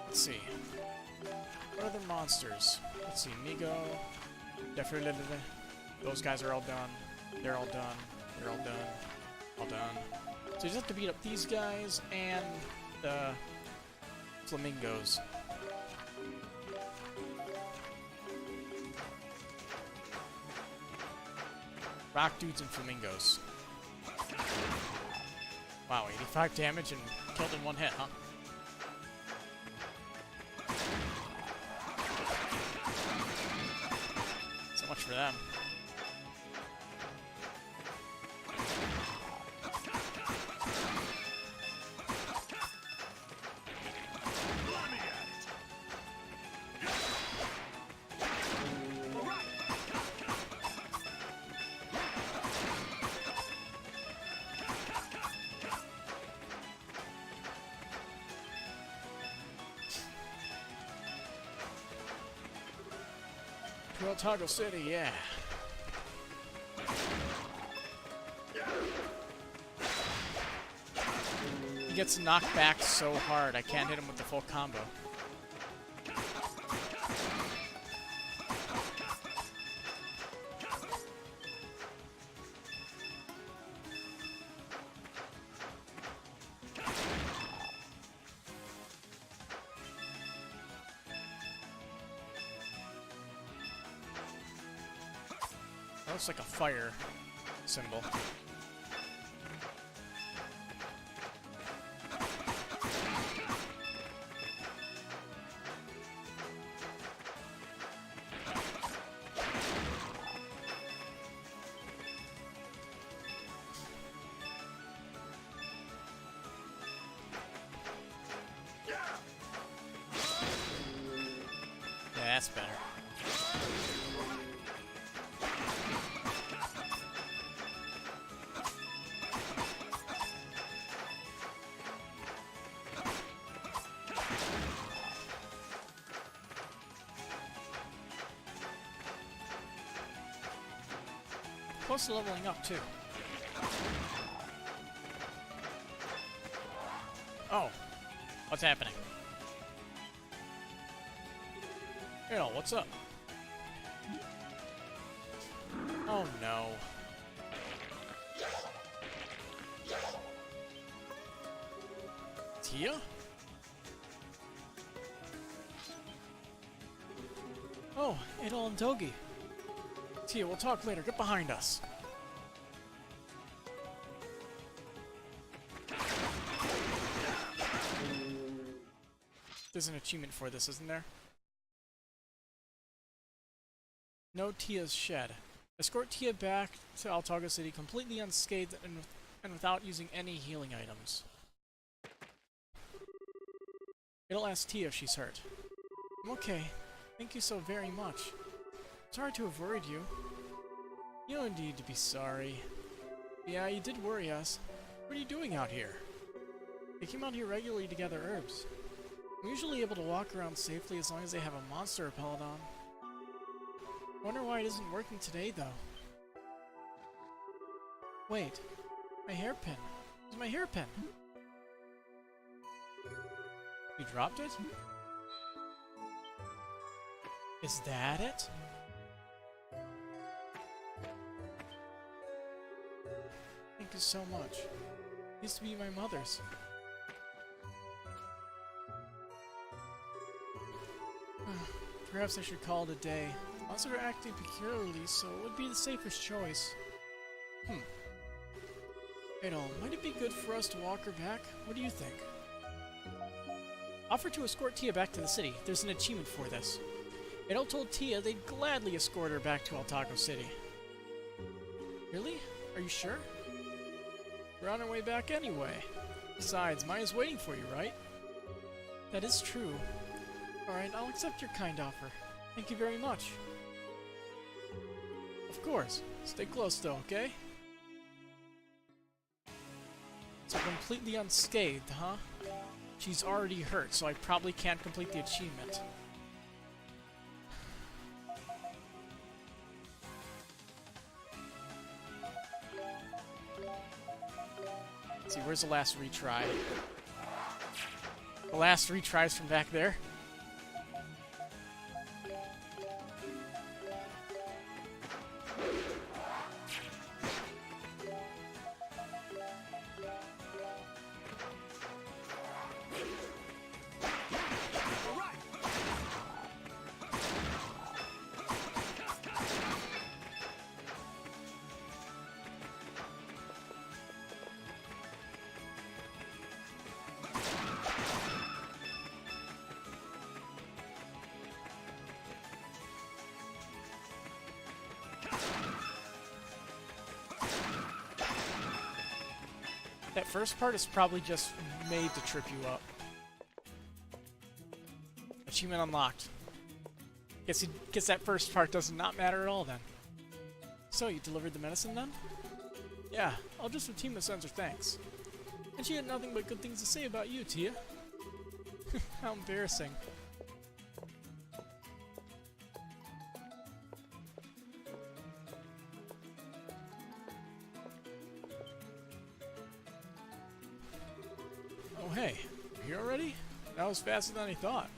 Let's see. What other monsters? Let's see. Migo. Definitely. Those guys are all done. They're all done. They're all done. All done. So you just have to beat up these guys and the flamingos. Rock dudes and flamingos. Wow, 85 damage and killed in one hit, huh? So much for them. Let me at it. Otago City, yeah. He gets knocked back so hard, I can't hit him with the full combo. That looks like a fire symbol. Yeah, that's better. Close to leveling up, too. Oh, what's happening? Hey, what's up? Oh no. Tia? Oh, Adol and Togi. Tia, we'll talk later. Get behind us. There's an achievement for this, isn't there? No Tia's shed. Escort Tia back to Altaga City completely unscathed and without using any healing items. It'll ask Tia if she's hurt. I'm okay. Thank you so very much. Sorry to have worried you. You don't need to be sorry. Yeah, you did worry us. What are you doing out here? They came out here regularly to gather herbs. I'm usually able to walk around safely as long as they have a monster repellent on. I wonder why it isn't working today, though. Wait. My hairpin. It's my hairpin. You dropped it? Is that it? Thank you so much. It used to be my mother's. Perhaps I should call it a day. Monsters are acting peculiarly, so it would be the safest choice. Adol, might it be good for us to walk her back? What do you think? Offer to escort Tia back to the city. There's an achievement for this. Adol told Tia they'd gladly escort her back to Altago City. Really? Are you sure? We're on our way back anyway. Besides, Maya's waiting for you, right? That is true. Alright, I'll accept your kind offer. Thank you very much. Of course. Stay close though, okay? So completely unscathed, huh? She's already hurt, so I probably can't complete the achievement. Let's see, where's the last retry? The last retry's from back there. That first part is probably just made to trip you up. Achievement unlocked. Guess that first part does not matter at all then. So, you delivered the medicine then? Yeah, I'll just Fatima sends her thanks. And she had nothing but good things to say about you, Tia. How embarrassing. Oh hey, you here already? That was faster than I thought.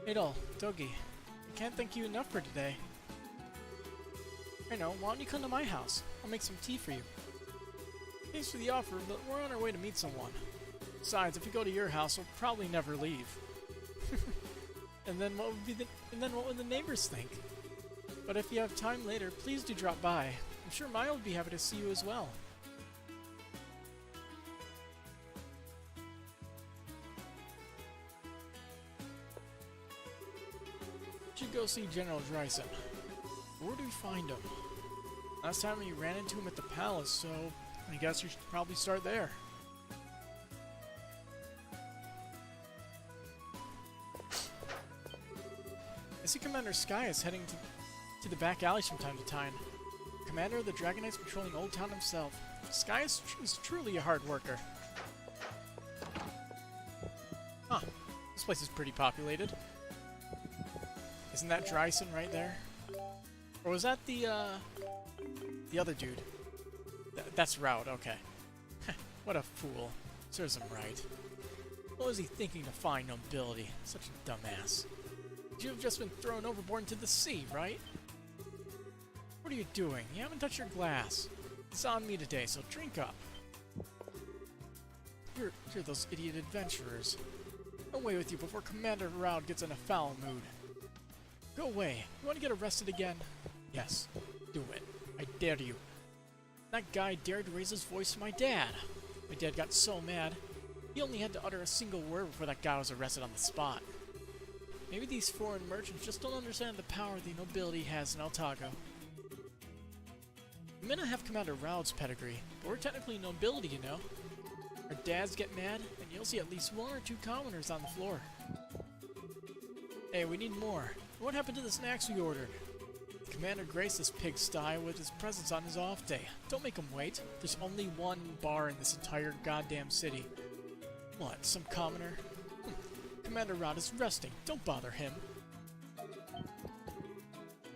Adol, Togi, I can't thank you enough for today. I know, why don't you come to my house? I'll make some tea for you. Thanks for the offer, but we're on our way to meet someone. Besides, if we go to your house, we'll probably never leave. And then what would the neighbors think? But if you have time later, please do drop by. I'm sure Maya would be happy to see you as well. Should go see General Dryson. Where do we find him? Last time we ran into him at the palace, so I guess you should probably start there. I see Commander Sky is heading to the back alleys from time to time. Commander of the Dragon Knights patrolling Old Town himself. Sky is truly a hard worker. Huh. This place is pretty populated. Isn't that Dryson right there? Or was that the other dude? That's Raud, okay. What a fool. Serves him right. What was he thinking to find nobility? Such a dumbass. You've just been thrown overboard into the sea, right? What are you doing? You haven't touched your glass. It's on me today, so drink up. You're those idiot adventurers. Away with you before Commander Raud gets in a foul mood. Go away. You want to get arrested again? Yes, do it. I dare you. That guy dared to raise his voice to my dad. My dad got so mad, he only had to utter a single word before that guy was arrested on the spot. Maybe these foreign merchants just don't understand the power the nobility has in Altago. We may not have Commander Raud's pedigree, but we're technically nobility, you know. Our dads get mad, and you'll see at least 1 or 2 commoners on the floor. Hey, we need more. What happened to the snacks we ordered? The commander graced this pigsty with his presence on his off day. Don't make him wait. There's only one bar in this entire goddamn city. What, some commoner? Commander Raud is resting. Don't bother him.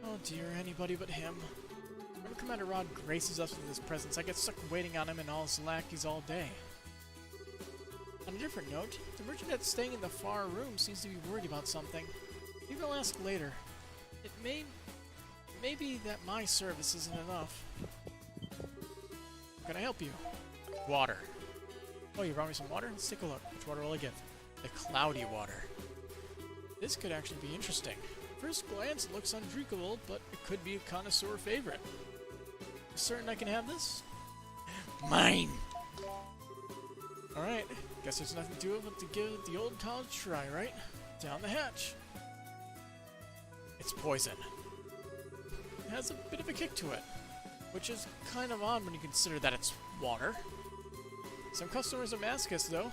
Oh dear, anybody but him. Whenever Commander Raud graces us with his presence, I get stuck waiting on him and all his lackeys all day. On a different note, the merchant that's staying in the far room seems to be worried about something. Maybe I'll ask later. It may be that my service isn't enough. Can I help you? Water. Oh, you brought me some water? Let's take a look. Which water will I get? The cloudy water. This could actually be interesting. First glance, it looks undrinkable, but it could be a connoisseur favorite. Certain I can have this? Mine! Alright, guess there's nothing to it but to give it the old college try, right? Down the hatch. It's poison. It has a bit of a kick to it, which is kind of odd when you consider that it's water. Some customers are masochists, though.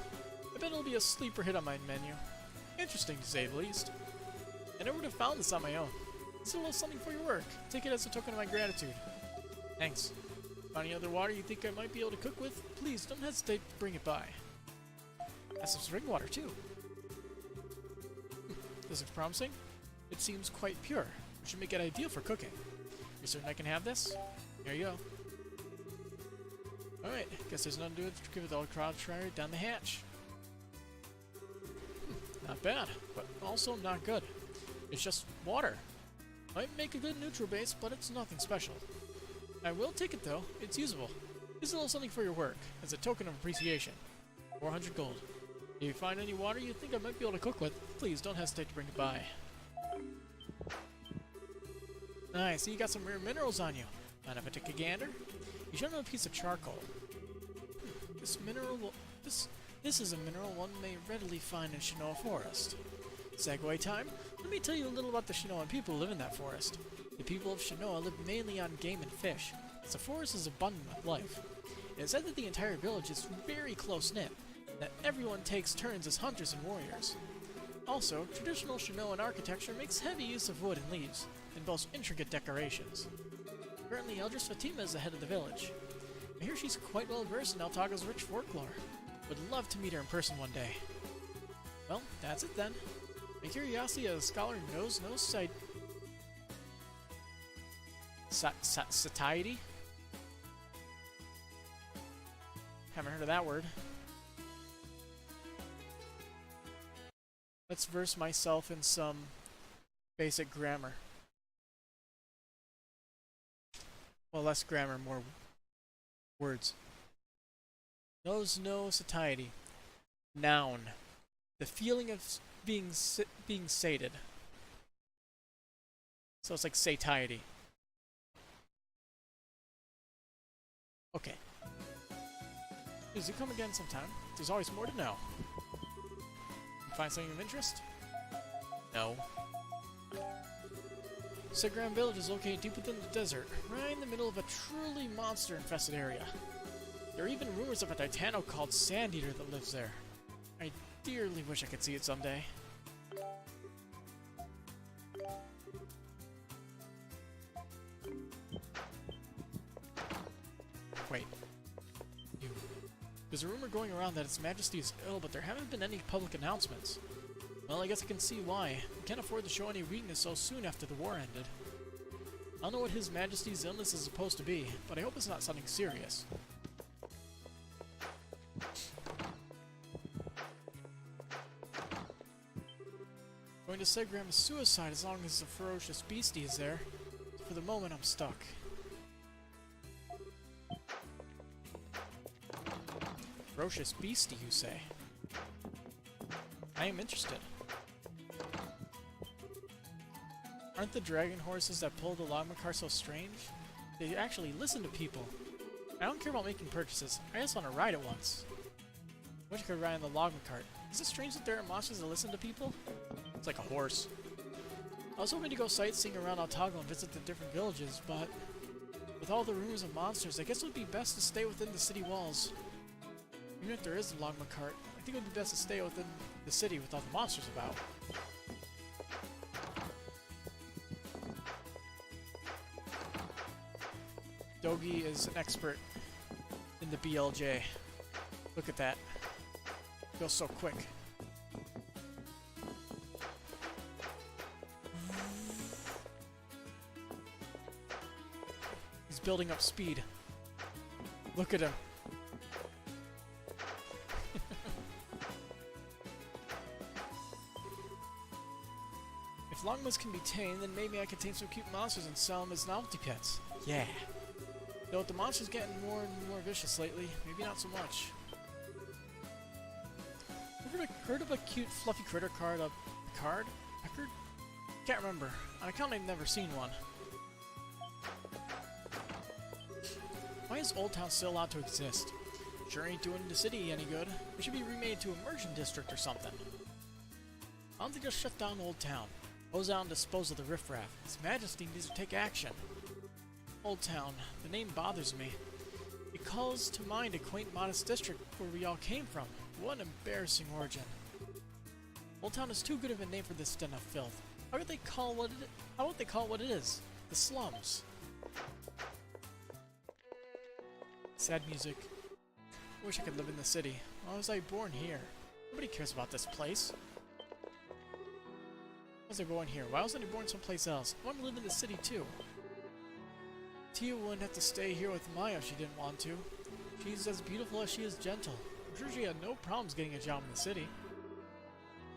I bet it'll be a sleeper hit on my menu. Interesting, to say the least. I never would have found this on my own. It's a little something for your work. Take it as a token of my gratitude. Thanks. Found any other water you think I might be able to cook with? Please, don't hesitate to bring it by. Has some spring water, too. This looks promising. It seems quite pure, which should make it ideal for cooking. You're certain I can have this? Here you go. Alright, guess there's nothing to it to give it all crowd try down the hatch. Not bad, but also not good. It's just water. Might make a good neutral base, but it's nothing special. I will take it though, it's usable. Here's a little something for your work, as a token of appreciation. 400 gold. If you find any water you think I might be able to cook with, please don't hesitate to bring it by. Nice, so you got some rare minerals on you. Mind if I take a gander? You should have a piece of charcoal. This mineral will... This is a mineral one may readily find in Shinoa Forest. Segue time? Let me tell you a little about the Shinoan people who live in that forest. The people of Shinoa live mainly on game and fish, as the forest is abundant with life. It is said that the entire village is very close-knit, and that everyone takes turns as hunters and warriors. Also, traditional Shinoan architecture makes heavy use of wood and leaves, and boasts intricate decorations. Currently, Eldris Fatima is the head of the village. I hear she's quite well versed in Altago's rich folklore. Would love to meet her in person one day. Well, that's it then. My curiosity as a scholar knows no satiety? Haven't heard of that word. Let's verse myself in some basic grammar. Well, less grammar, more words. Knows no satiety. Noun. The feeling of being sated. So it's like satiety. Okay. Please do come again sometime. There's always more to know. Find something of interest? No. Segram Village is located deep within the desert, right in the middle of a truly monster-infested area. There are even rumors of a Titano called Sand Eater that lives there. I dearly wish I could see it someday. Wait. There's a rumor going around that His Majesty is ill, but there haven't been any public announcements. Well, I guess I can see why. We can't afford to show any weakness so soon after the war ended. I don't know what His Majesty's illness is supposed to be, but I hope it's not something serious. Going to Segram is suicide as long as the ferocious beastie is there. For the moment, I'm stuck. Ferocious beastie, you say? I am interested. Aren't the dragon horses that pull the Logma cart so strange? They actually listen to people. I don't care about making purchases. I just want to ride it once. I wish I could ride on the Logma cart. Is it strange that there are monsters that listen to people? It's like a horse. I was hoping to go sightseeing around Altago and visit the different villages, but with all the rumors of monsters, I guess it would be best to stay within the city walls. Even if there is a Logma cart, I think it would be best to stay within the city with all the monsters about. Dogi is an expert in the BLJ. Look at that. Goes so quick. He's building up speed. Look at him. If Logmas can be tamed, then maybe I can tame some cute monsters and sell them as novelty pets. Yeah. Though with the monsters getting more and more vicious lately, maybe not so much. Ever heard of a cute fluffy critter card? A card? Peckard? Can't remember. On account I've never seen one. Why is Old Town still allowed to exist? Sure ain't doing the city any good. We should be remade to immersion district or something. Why don't they just shut down Old Town? Close out and dispose of the riffraff. His Majesty needs to take action. Old Town. The name bothers me. It calls to mind a quaint, modest district where we all came from. What an embarrassing origin. Old Town is too good of a name for this den of filth. How would they call what it is? The slums. Sad music. I wish I could live in the city. Why was I born here? Nobody cares about this place. Why was I born here? Why wasn't I born someplace else? I want to live in the city too. Tia wouldn't have to stay here with Maya if she didn't want to. She's as beautiful as she is gentle. I'm sure she had no problems getting a job in the city.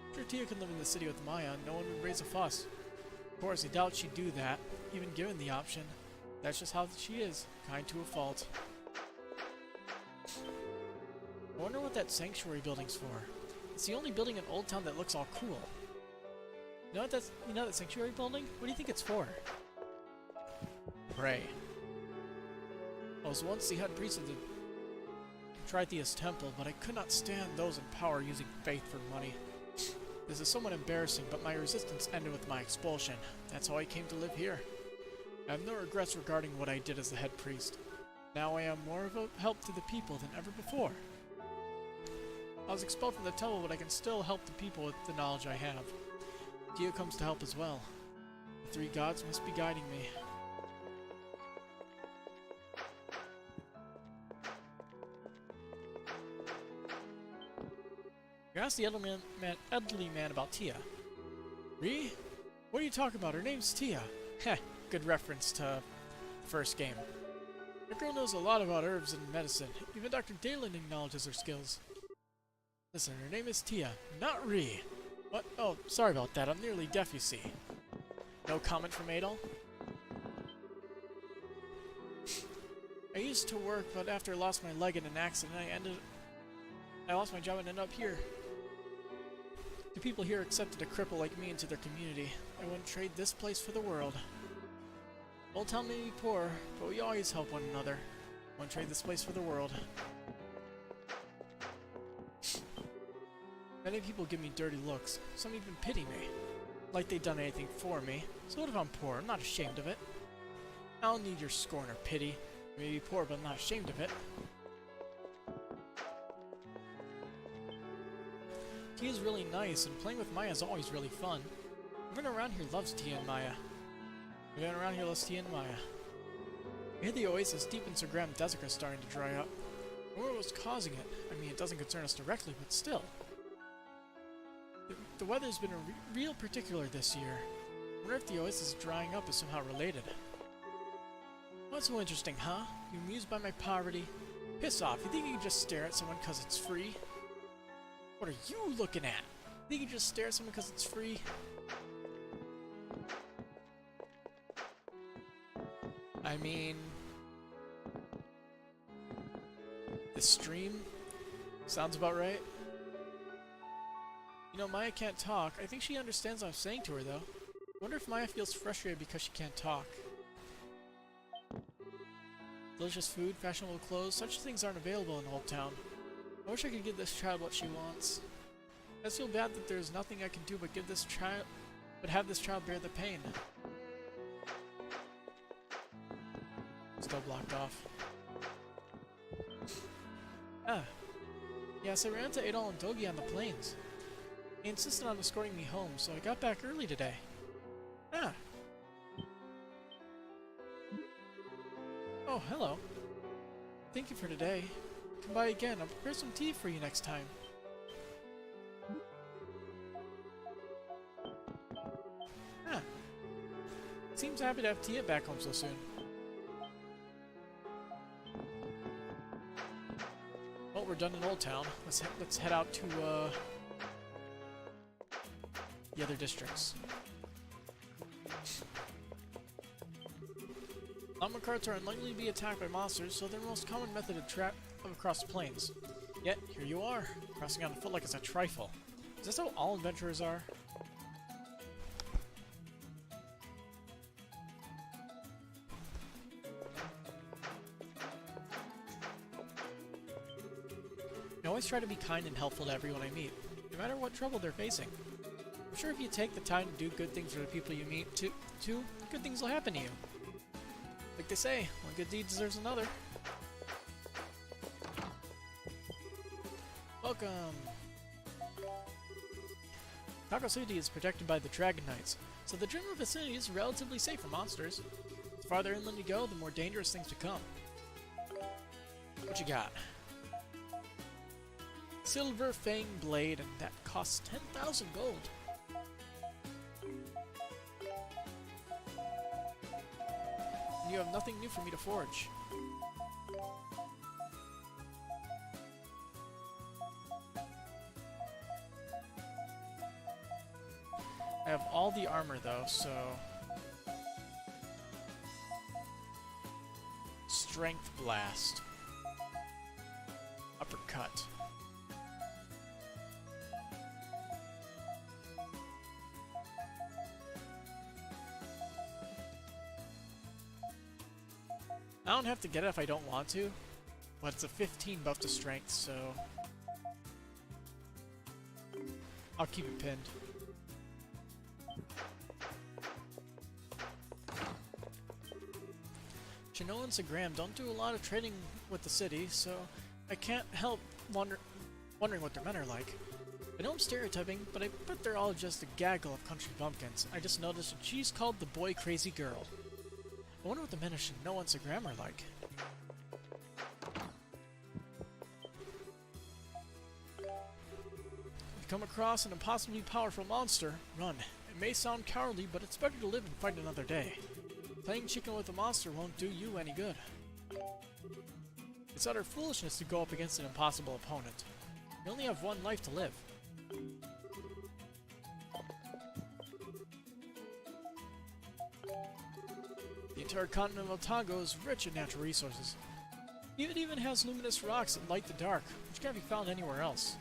I'm sure Tia could live in the city with Maya and no one would raise a fuss. Of course, I doubt she'd do that, even given the option. That's just how she is, kind to a fault. I wonder what that sanctuary building's for. It's the only building in Old Town that looks all cool. You know that sanctuary building? What do you think it's for? Pray. I was once the head priest of the Tritheus Temple, but I could not stand those in power using faith for money. This is somewhat embarrassing, but my resistance ended with my expulsion. That's how I came to live here. I have no regrets regarding what I did as the head priest. Now I am more of a help to the people than ever before. I was expelled from the temple, but I can still help the people with the knowledge I have. Tia comes to help as well. The three gods must be guiding me. You asked the elderly man about Tia. Ree? What are you talking about? Her name's Tia. Heh, good reference to the first game. The girl knows a lot about herbs and medicine. Even Dr. Dalen acknowledges her skills. Listen, her name is Tia, not Ree. What? Oh, sorry about that. I'm nearly deaf, you see. No comment from Adol? I used to work, but after I lost my leg in an accident, I lost my job and ended up here. The people here accepted a cripple like me into their community. I wouldn't trade this place for the world. Old Town may be poor, but we always help one another. I wouldn't trade this place for the world. Many people give me dirty looks. Some even pity me. Like they've done anything for me. So what if I'm poor? I'm not ashamed of it. I don't need your scorn or pity. I may be poor, but I'm not ashamed of it. Tia's really nice, and playing with Maya is always really fun. Everyone around here loves Tia and Maya. Everyone around here loves Tia and Maya. I hear the oasis deep in Segram Desert is starting to dry up. I wonder what was causing it. I mean, it doesn't concern us directly, but still. The weather's been real particular this year. I wonder if the oasis drying up is somehow related. What's so interesting, huh? You amused by my poverty? Piss off, you think you can just stare at someone because it's free? What are you looking at? You think you can just stare at someone because it's free? I mean, the stream sounds about right. You know, Maya can't talk. I think she understands what I'm saying to her, though. I wonder if Maya feels frustrated because she can't talk. Delicious food, fashionable clothes, such things aren't available in Old Town. I wish I could give this child what she wants. I just feel bad that there's nothing I can do but have this child bear the pain. Still blocked off. Ah. Yes, I ran into Adol and Dogi on the plains. He insisted on escorting me home, so I got back early today. Ah. Oh, hello. Thank you for today. Come by again. I'll prepare some tea for you next time. Ah. Seems happy to have Tia back home so soon. Well, we're done in Old Town. Let's head out to the other districts. Llama carts are unlikely to be attacked by monsters, so they're the most common method of travel across the plains. Yet, here you are, crossing on foot like it's a trifle. Is this how all adventurers are? I always try to be kind and helpful to everyone I meet, no matter what trouble they're facing. I'm sure if you take the time to do good things for the people you meet, too, good things will happen to you. Like they say, one good deed deserves another. Welcome! Taco City is protected by the Dragon Knights, so the general vicinity is relatively safe for monsters. The farther inland you go, the more dangerous things become. What you got? Silver Fang Blade, and that costs 10,000 gold. And you have nothing new for me to forge. I have all the armor though, so... Strength Blast. Uppercut. I don't have to get it if I don't want to, but it's a 15 buff to strength, so I'll keep it pinned. Chinoa and Sagram don't do a lot of trading with the city, so I can't help wondering what their men are like. I know I'm stereotyping, but I bet they're all just a gaggle of country bumpkins. I just noticed that she's called the boy crazy girl. I wonder what the men of Chinoa and Sagram are like. If you come across an impossibly powerful monster, run. It may sound cowardly, but it's better to live and fight another day. Playing chicken with a monster won't do you any good. It's utter foolishness to go up against an impossible opponent. You only have one life to live. The entire continent of Otago is rich in natural resources. It even has luminous rocks that light the dark, which can't be found anywhere else.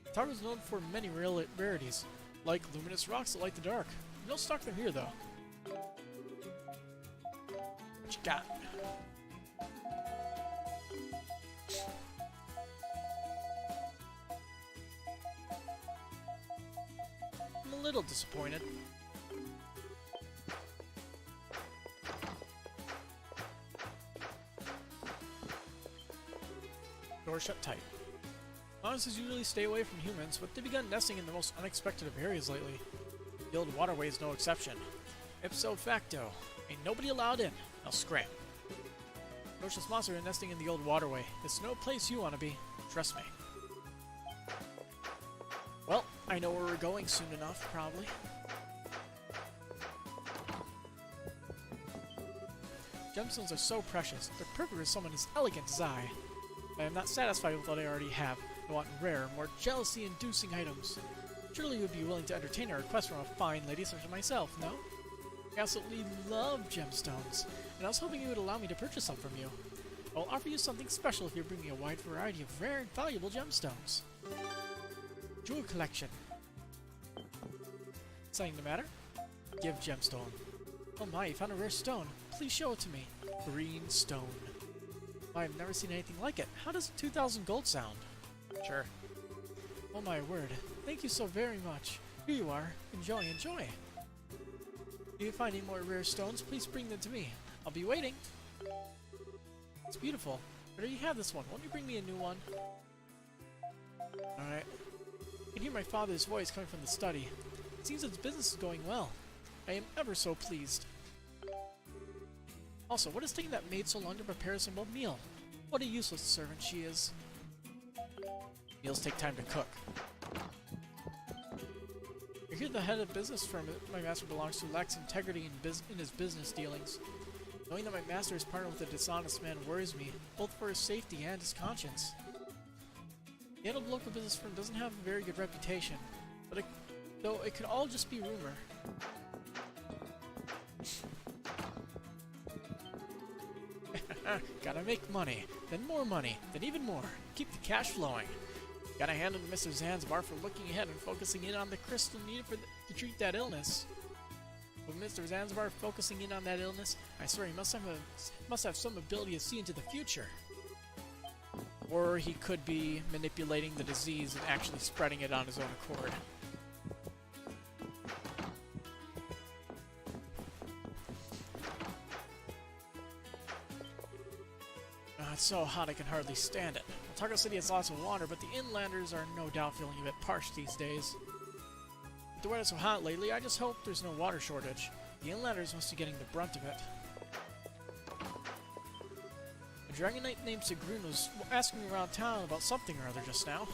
Otago is known for many rarities, like luminous rocks that light the dark. We don't stock them here, though. What you got? I'm a little disappointed. Door shut tight. Monsters usually stay away from humans, but they've begun nesting in the most unexpected of areas lately. The old waterway is no exception. Ipso facto. Ain't nobody allowed in. Now scram. Ferocious monsters are nesting in the old waterway. It's no place you want to be. Trust me. Well, I know where we're going soon enough, probably. Gemstones are so precious. They're perfect for someone as elegant as I. I am not satisfied with what I already have. I want rare, more jealousy-inducing items. Surely you would be willing to entertain a request from a fine lady such as myself, no? I absolutely love gemstones, and I was hoping you would allow me to purchase some from you. I'll offer you something special if you bring me a wide variety of rare and valuable gemstones. Jewel collection. Something the matter? Give gemstone. Oh my, you found a rare stone. Please show it to me. Green stone. I've never seen anything like it. How does 2,000 gold sound? Sure. Oh my word. Thank you so very much. Here you are. Enjoy, enjoy. If you find any more rare stones, please bring them to me. I'll be waiting. It's beautiful. But you have this one. Won't you bring me a new one? Alright. I can hear my father's voice coming from the study. It seems its business is going well. I am ever so pleased. Also, what is taking that maid so long to prepare a simple meal? What a useless servant she is. Meals take time to cook. I hear the head of business firm my master belongs to lacks integrity in his business dealings. Knowing that my master is partnered with a dishonest man worries me, both for his safety and his conscience. The head of the local business firm doesn't have a very good reputation, but though it could all just be rumor. Gotta make money, then more money, then even more. Keep the cash flowing. Gotta hand it to Mr. Zanzibar for looking ahead and focusing in on the crystal needed to treat that illness. With Mr. Zanzibar focusing in on that illness, I swear he must have some ability to see into the future. Or he could be manipulating the disease and actually spreading it on his own accord. It's so hot I can hardly stand it. Otago City has lots of water, but the inlanders are no doubt feeling a bit parched these days. With the weather so hot lately, I just hope there's no water shortage. The inlanders must be getting the brunt of it. A Dragon Knight named Sigrun was asking around town about something or other just now.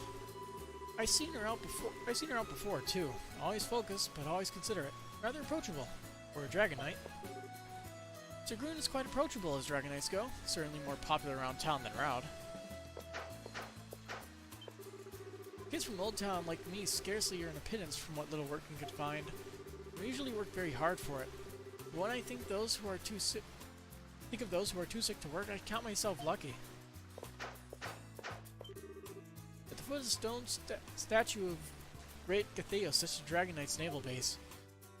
I've seen her out before too. Always focused, but always considerate. Rather approachable for a Dragon Knight. Sigrun is quite approachable as Dragon Knights go. Certainly more popular around town than Raud. Kids from Old Town like me scarcely earn a pittance from what little work we could find. We usually work very hard for it. But when I think of those who are too sick to work, I count myself lucky. At the foot of the stone statue of Great Gatheos sits the Dragon Knight's naval base.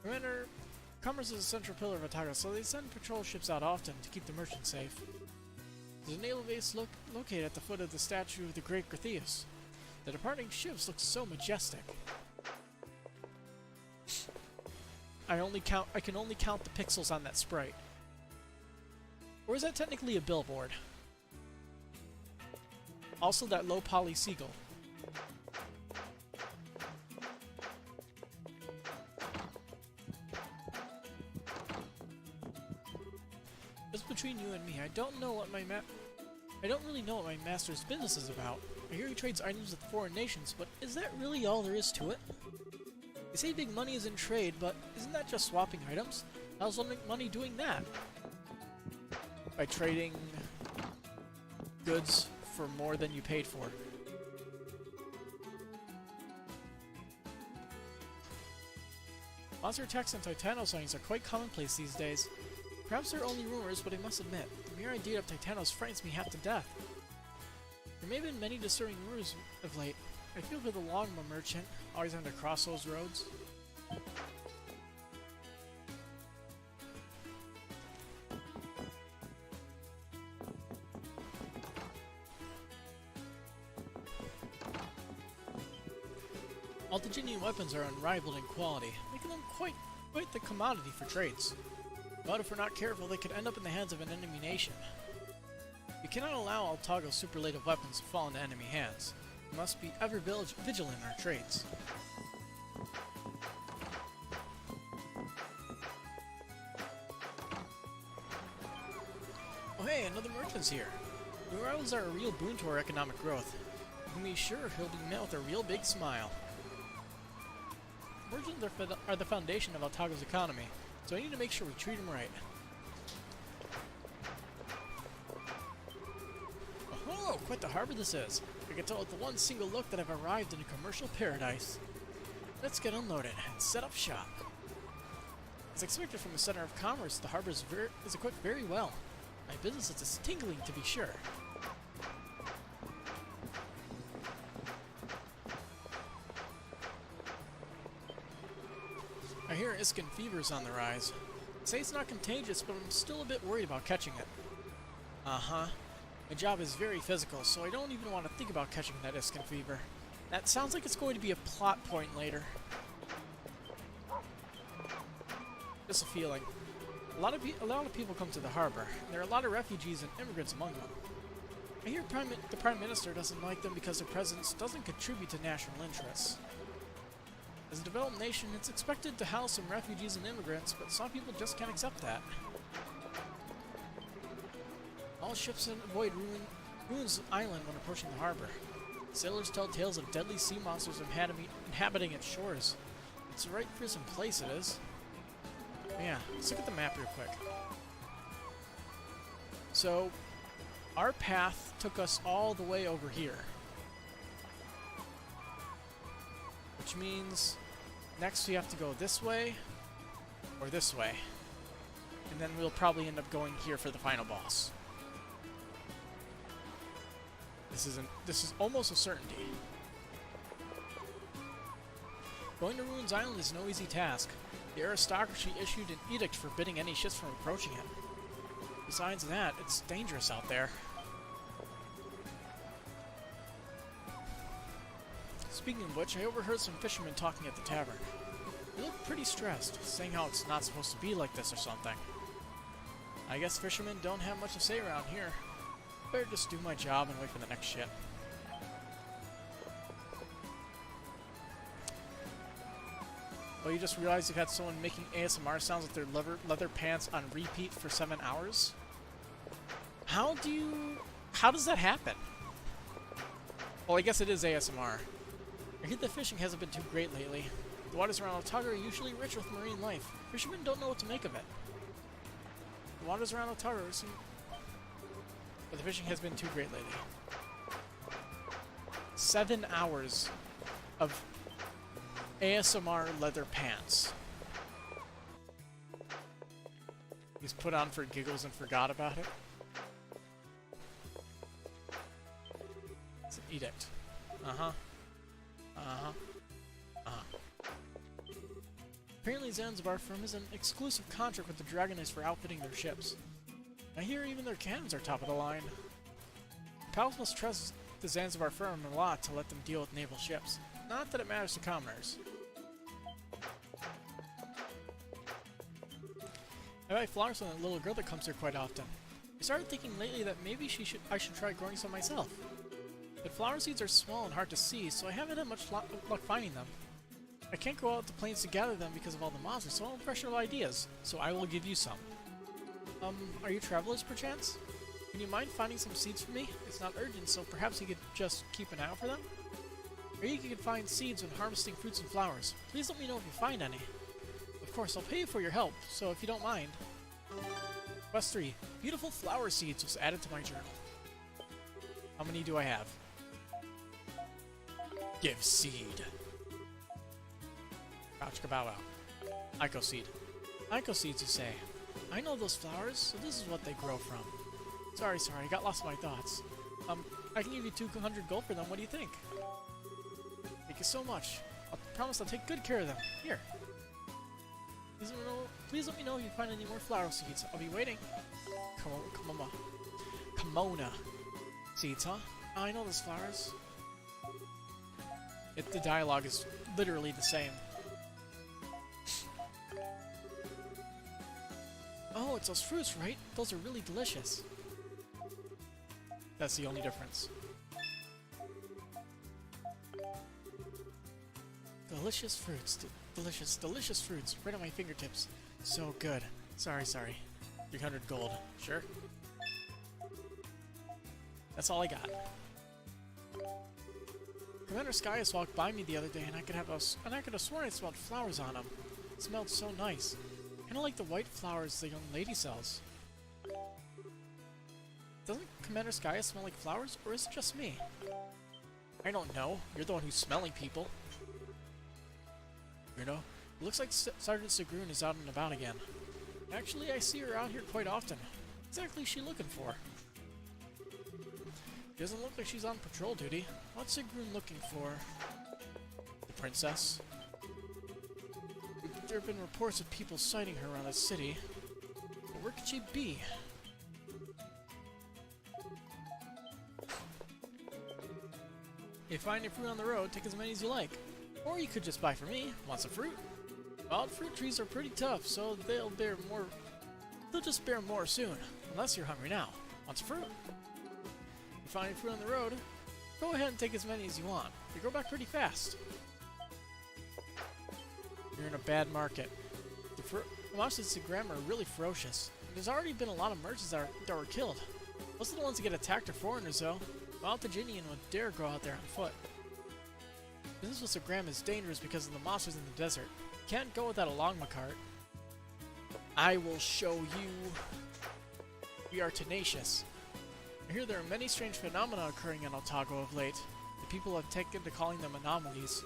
Commander Commerce is a central pillar of Otago, so they send patrol ships out often to keep the merchants safe. There's a naval base located at the foot of the statue of the Great Gatheos. The departing ships look so majestic. I can only count the pixels on that sprite. Or is that technically a billboard? Also that low poly seagull. Just between you and me, I don't really know what my master's business is about. I hear he trades items with foreign nations, but is that really all there is to it? They say big money is in trade, but isn't that just swapping items? How's one make money doing that? By trading goods for more than you paid for. Monster attacks and Titano sightings are quite commonplace these days. Perhaps they're only rumors, but I must admit, the mere idea of Titanos frightens me half to death. There may have been many disturbing rumors of late. I feel for the Longma merchant, always having to cross those roads. Altaginian weapons are unrivaled in quality, making them quite the commodity for trades. But if we're not careful, they could end up in the hands of an enemy nation. We cannot allow Otago's superlative weapons to fall into enemy hands. We must be ever vigilant in our trades. Oh hey, another merchant's here. New arrivals are a real boon to our economic growth. You can be sure he'll be met with a real big smile. Merchants are the foundation of Otago's economy, so I need to make sure we treat them right. Oh, quite the harbor this is. I can tell with the one single look that I've arrived in a commercial paradise. Let's get unloaded and set up shop. As expected from the center of commerce, the harbor is equipped very well. My business is tingling, to be sure. I hear Iskin fever's on the rise. They say it's not contagious, but I'm still a bit worried about catching it. Uh-huh. My job is very physical, so I don't even want to think about catching that Iskin fever. That sounds like it's going to be a plot point later. Just a feeling. A lot of people come to the harbor. There are a lot of refugees and immigrants among them. I hear the Prime Minister doesn't like them because their presence doesn't contribute to national interests. As a developed nation, it's expected to house some refugees and immigrants, but some people just can't accept that. All ships avoid Ruins Island when approaching the harbor. Sailors tell tales of deadly sea monsters inhabiting its shores. It's a right fearsome place, it is. Yeah, let's look at the map real quick. So, our path took us all the way over here. Which means next we have to go this way or this way. And then we'll probably end up going here for the final boss. This is almost a certainty. Going to Ruins Island is no easy task. The aristocracy issued an edict forbidding any ships from approaching it. Besides that, it's dangerous out there. Speaking of which, I overheard some fishermen talking at the tavern. They looked pretty stressed, saying how it's not supposed to be like this or something. I guess fishermen don't have much to say around here. Better just do my job and wait for the next ship. Oh, you just realized you've had someone making ASMR sounds with their leather pants on repeat for 7 hours? How does that happen? Well, I guess it is ASMR. I hear the fishing hasn't been too great lately. The waters around Otago are usually rich with marine life. Fishermen don't know what to make of it. The waters around Otago seem... But the fishing has been too great lately. 7 hours of ASMR leather pants. He's put on for giggles and forgot about it. It's an edict. Uh-huh. Uh-huh. Uh-huh. Apparently Zanzibar firm has an exclusive contract with the Dragoness for outfitting their ships. I hear even their cannons are top of the line. Pals must trust the Zanzibar firm a lot to let them deal with naval ships. Not that it matters to commoners. I buy flowers from that little girl that comes here quite often. I started thinking lately that maybe I should try growing some myself. But flower seeds are small and hard to see, so I haven't had much luck finding them. I can't go out to plains to gather them because of all the monsters, so I'm fresh of ideas, so I will give you some. Are you travelers, perchance? Can you mind finding some seeds for me? It's not urgent, so perhaps you could just keep an eye out for them? Or you can find seeds when harvesting fruits and flowers. Please let me know if you find any. Of course, I'll pay you for your help, so if you don't mind. Quest 3. Beautiful flower seeds was added to my journal. How many do I have? Give seed. Crouch Kabao. Ico seed. Ico seeds, you say? I know those flowers, so this is what they grow from. Sorry, I got lost in my thoughts. I can give you 200 gold for them, what do you think? Thank you so much. I promise I'll take good care of them. Here. Please let me know if you find any more flower seeds. I'll be waiting. Kimona. Seeds, huh? Oh, I know those flowers. The dialogue is literally the same. Oh, it's those fruits, right? Those are really delicious. That's the only difference. Delicious fruits. Delicious fruits. Right on my fingertips. So good. Sorry. 300 gold. Sure. That's all I got. Commander Skyus walked by me the other day, and I could have sworn I smelled flowers on him. It smelled so nice. Kinda like the white flowers the young lady sells. Doesn't Commander Skyus smell like flowers, or is it just me? I don't know. You're the one who's smelling people. You know? It looks like Sergeant Sigrun is out and about again. Actually, I see her out here quite often. What exactly is she looking for? She doesn't look like she's on patrol duty. What's Sigrun looking for? The princess? There have been reports of people sighting her around the city. But where could she be? If you find your fruit on the road, take as many as you like. Or you could just buy from me. Want some fruit? Wild fruit trees are pretty tough, so they'll just bear more soon. Unless you're hungry now. Want some fruit? If you find your fruit on the road, go ahead and take as many as you want. They grow back pretty fast. You're in a bad market. The monsters in Graham are really ferocious. There's already been a lot of merchants that were killed. Most of the ones that get attacked are foreigners, though. Wild Tajinian would dare go out there on foot. Business with Sir Graham is dangerous because of the monsters in the desert. You can't go without a longma cart. I will show you. We are tenacious. I hear there are many strange phenomena occurring in Otago of late. The people have taken to calling them anomalies.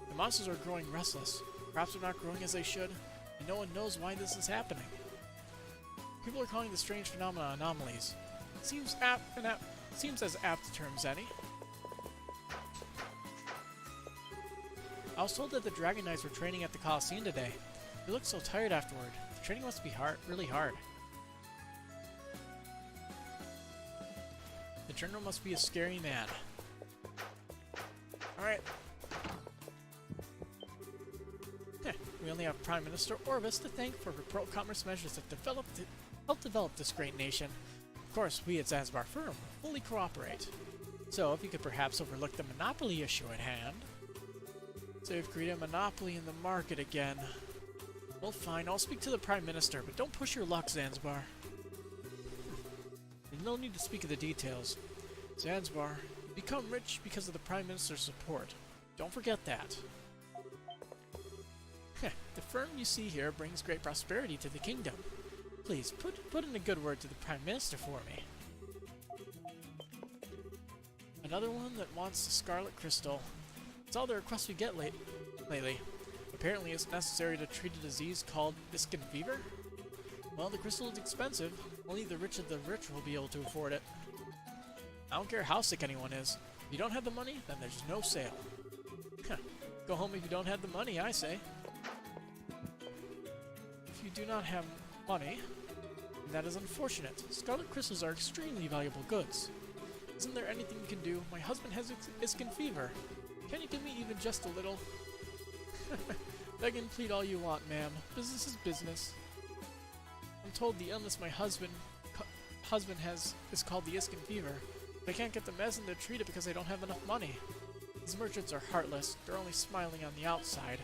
The monsters are growing restless. Perhaps they're not growing as they should, and no one knows why this is happening. People are calling the strange phenomena anomalies. Seems as apt a term as any. I was told that the Dragon Knights were training at the Colosseum today. They looked so tired afterward. The training must be really hard. The general must be a scary man. Alright. We only have Prime Minister Orvis to thank for her pro-commerce measures that helped develop this great nation. Of course, we at Zanzibar Firm fully cooperate. So, if you could perhaps overlook the monopoly issue at hand. So you've created a monopoly in the market again. Well, fine, I'll speak to the Prime Minister, but don't push your luck, Zanzibar. There's no need to speak of the details. Zanzibar, you become rich because of the Prime Minister's support. Don't forget that. The firm you see here brings great prosperity to the kingdom. Please, put in a good word to the Prime Minister for me. Another one that wants the Scarlet Crystal. It's all the requests we get lately. Apparently it's necessary to treat a disease called Iskin fever. Well, the crystal is expensive. Only the rich of the rich will be able to afford it. I don't care how sick anyone is. If you don't have the money, then there's no sale. Go home if you don't have the money, I say. If you do not have money, then that is unfortunate. Scarlet crystals are extremely valuable goods. Isn't there anything you can do? My husband has Iskin fever. Can you give me even just a little? Beg and plead all you want, ma'am. Business is business. I'm told the illness my husband has is called the Iskin fever, but I can't get the medicine to treat it because I don't have enough money. These merchants are heartless. They're only smiling on the outside.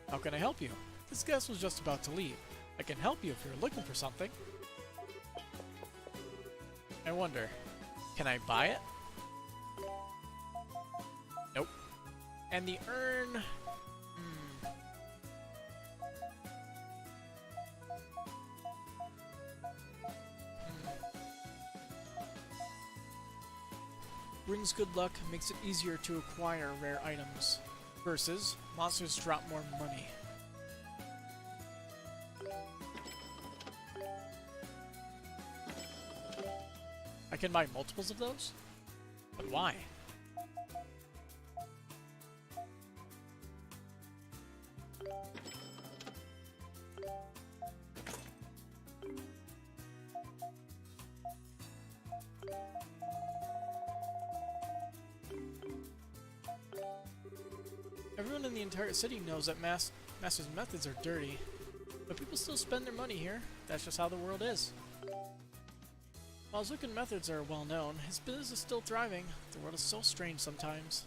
How can I help you? This guest was just about to leave. I can help you if you're looking for something. I wonder, can I buy it? Nope. And the urn... Brings good luck, makes it easier to acquire rare items. Versus, monsters drop more money. I can buy multiples of those? But why? Everyone in the entire city knows that Master's methods are dirty, but people still spend their money here. That's just how the world is. While Zukin's methods are well known, his business is still thriving. The world is so strange sometimes.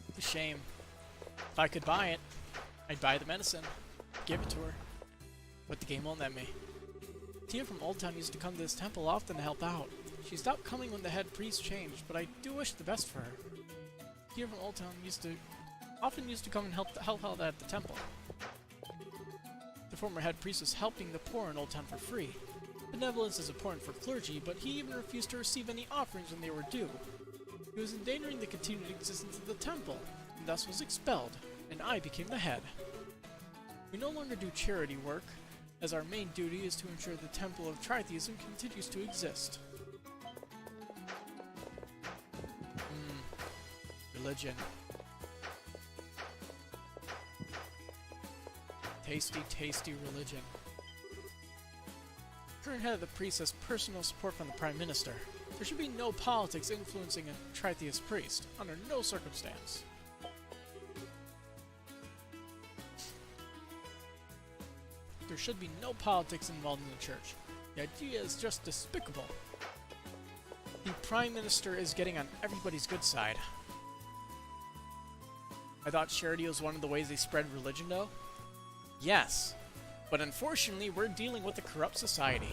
It's a shame. If I could buy it, I'd buy the medicine, give it to her. But the game won't let me. Tia from Old Town used to come to this temple often to help out. She stopped coming when the head priest changed, but I do wish the best for her. Tia from Old Town often used to come and help out at the temple. The former head priest was helping the poor in Old Town for free. Benevolence is important for clergy, but he even refused to receive any offerings when they were due. He was endangering the continued existence of the temple, and thus was expelled, and I became the head. We no longer do charity work, as our main duty is to ensure the Temple of Tritheism continues to exist. Religion. Tasty, tasty religion. Current head of the priest has personal support from the Prime Minister. There should be no politics influencing a Tritheist priest, under no circumstance. There should be no politics involved in the church. The idea is just despicable. The Prime Minister is getting on everybody's good side. I thought charity was one of the ways they spread religion, though. Yes, but unfortunately, we're dealing with a corrupt society.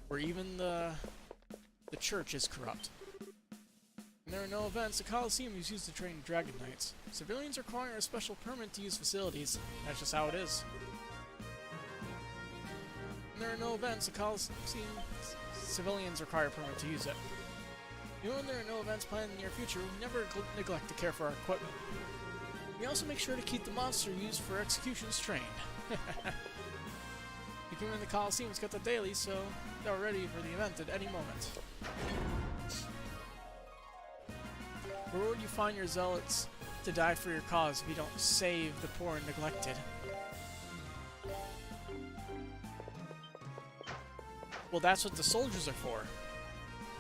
Where even the church is corrupt. When there are no events, the Colosseum is used to train Dragon Knights. Civilians require a special permit to use facilities. That's just how it is. When there are no events, the Colosseum civilians require a permit to use it. Even when there are no events planned in the near future, we never neglect to care for our equipment. We also make sure to keep the monster used for executions trained. The Kingdom of the Colosseum's got the daily, so they're ready for the event at any moment. Where would you find your zealots to die for your cause if you don't save the poor and neglected? Well, that's what the soldiers are for.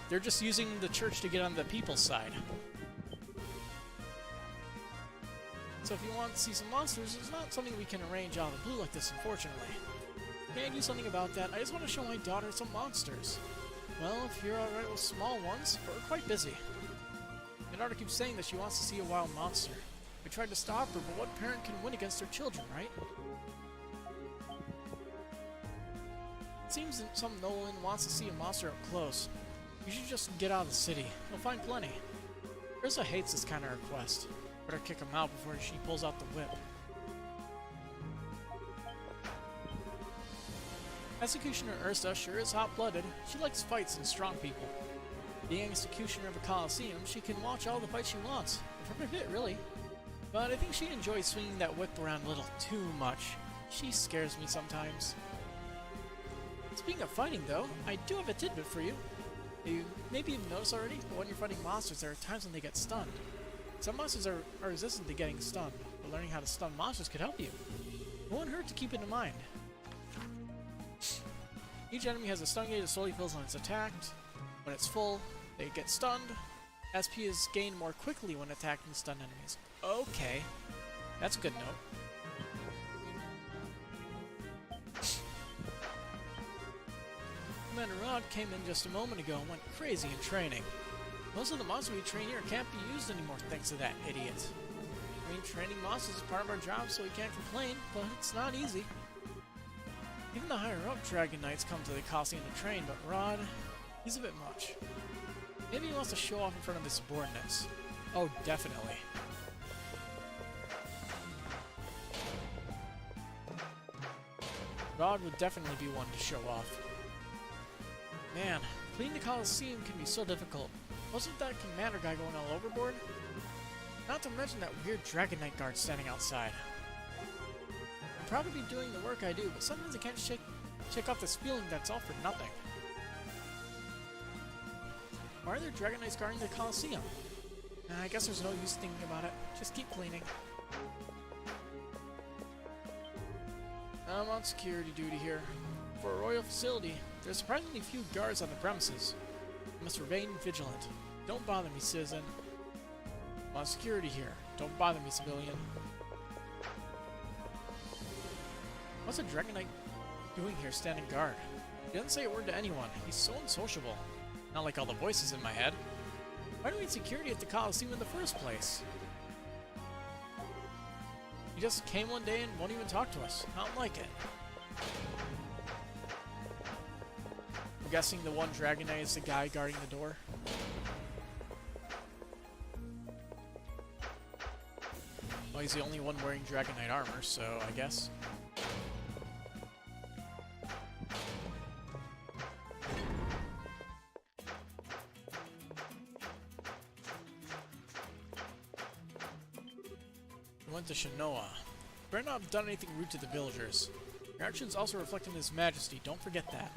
They're just using the church to get on the people's side. So if you want to see some monsters, it's not something we can arrange out of the blue like this, unfortunately. Can I do something about that? I just want to show my daughter some monsters. Well, if you're alright with small ones, we're quite busy. My daughter keeps saying that she wants to see a wild monster. We tried to stop her, but what parent can win against their children, right? It seems that some Nolan wants to see a monster up close. You should just get out of the city. You'll find plenty. Ursa hates this kind of request. Better kick him out before she pulls out the whip. Executioner Ursa sure is hot-blooded. She likes fights and strong people. Being executioner of a Colosseum, she can watch all the fights she wants. From her bit, really. But I think she enjoys swinging that whip around a little too much. She scares me sometimes. Speaking of fighting, though, I do have a tidbit for you. Maybe you've noticed already, but when you're fighting monsters, there are times when they get stunned. Some monsters are resistant to getting stunned, but learning how to stun monsters could help you. It won't hurt to keep it in mind. Each enemy has a stun gauge that slowly fills when it's attacked. When it's full, they get stunned. SP is gained more quickly when attacking stunned enemies. Okay, that's a good note. Commander Rod came in just a moment ago and went crazy in training. Most of the monsters we train here can't be used anymore thanks to that idiot. I mean, training monsters is part of our job, so we can't complain, but it's not easy. Even the higher-up Dragon Knights come to the Colosseum to train, but Rod, he's a bit much. Maybe he wants to show off in front of his subordinates. Oh, definitely. Rod would definitely be one to show off. Man, cleaning the Colosseum can be so difficult. Wasn't that commander guy going all overboard? Not to mention that weird Dragon Knight guard standing outside. I'm proud to be doing the work I do, but sometimes I can't shake off this feeling that it's all for nothing. Why are there Dragon Knights guarding the Colosseum? I guess there's no use thinking about it. Just keep cleaning. I'm on security duty here. For a royal facility, there's surprisingly few guards on the premises. You must remain vigilant. Don't bother me, citizen. I'm on security here. Don't bother me, civilian. What's a Dragon Knight doing here standing guard? He doesn't say a word to anyone. He's so unsociable. Not like all the voices in my head. Why do we need security at the Colosseum in the first place? He just came one day and won't even talk to us. I don't like it. I'm guessing the one Dragon Knight is the guy guarding the door. Well, he's the only one wearing Dragon Knight armor, so I guess. Shanoa. You better not have done anything rude to the villagers. Your actions also reflect on His Majesty, don't forget that.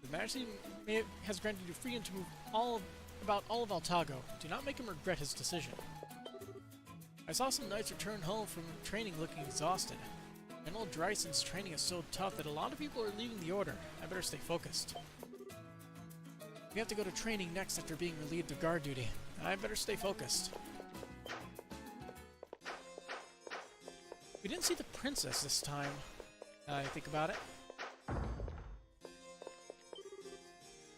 His Majesty has granted you freedom to move about all of Altago. Do not make him regret his decision. I saw some knights return home from training looking exhausted. General Dryson's training is so tough that a lot of people are leaving the order. I better stay focused. We have to go to training next after being relieved of guard duty. I better stay focused. We didn't see the princess this time, now I think about it.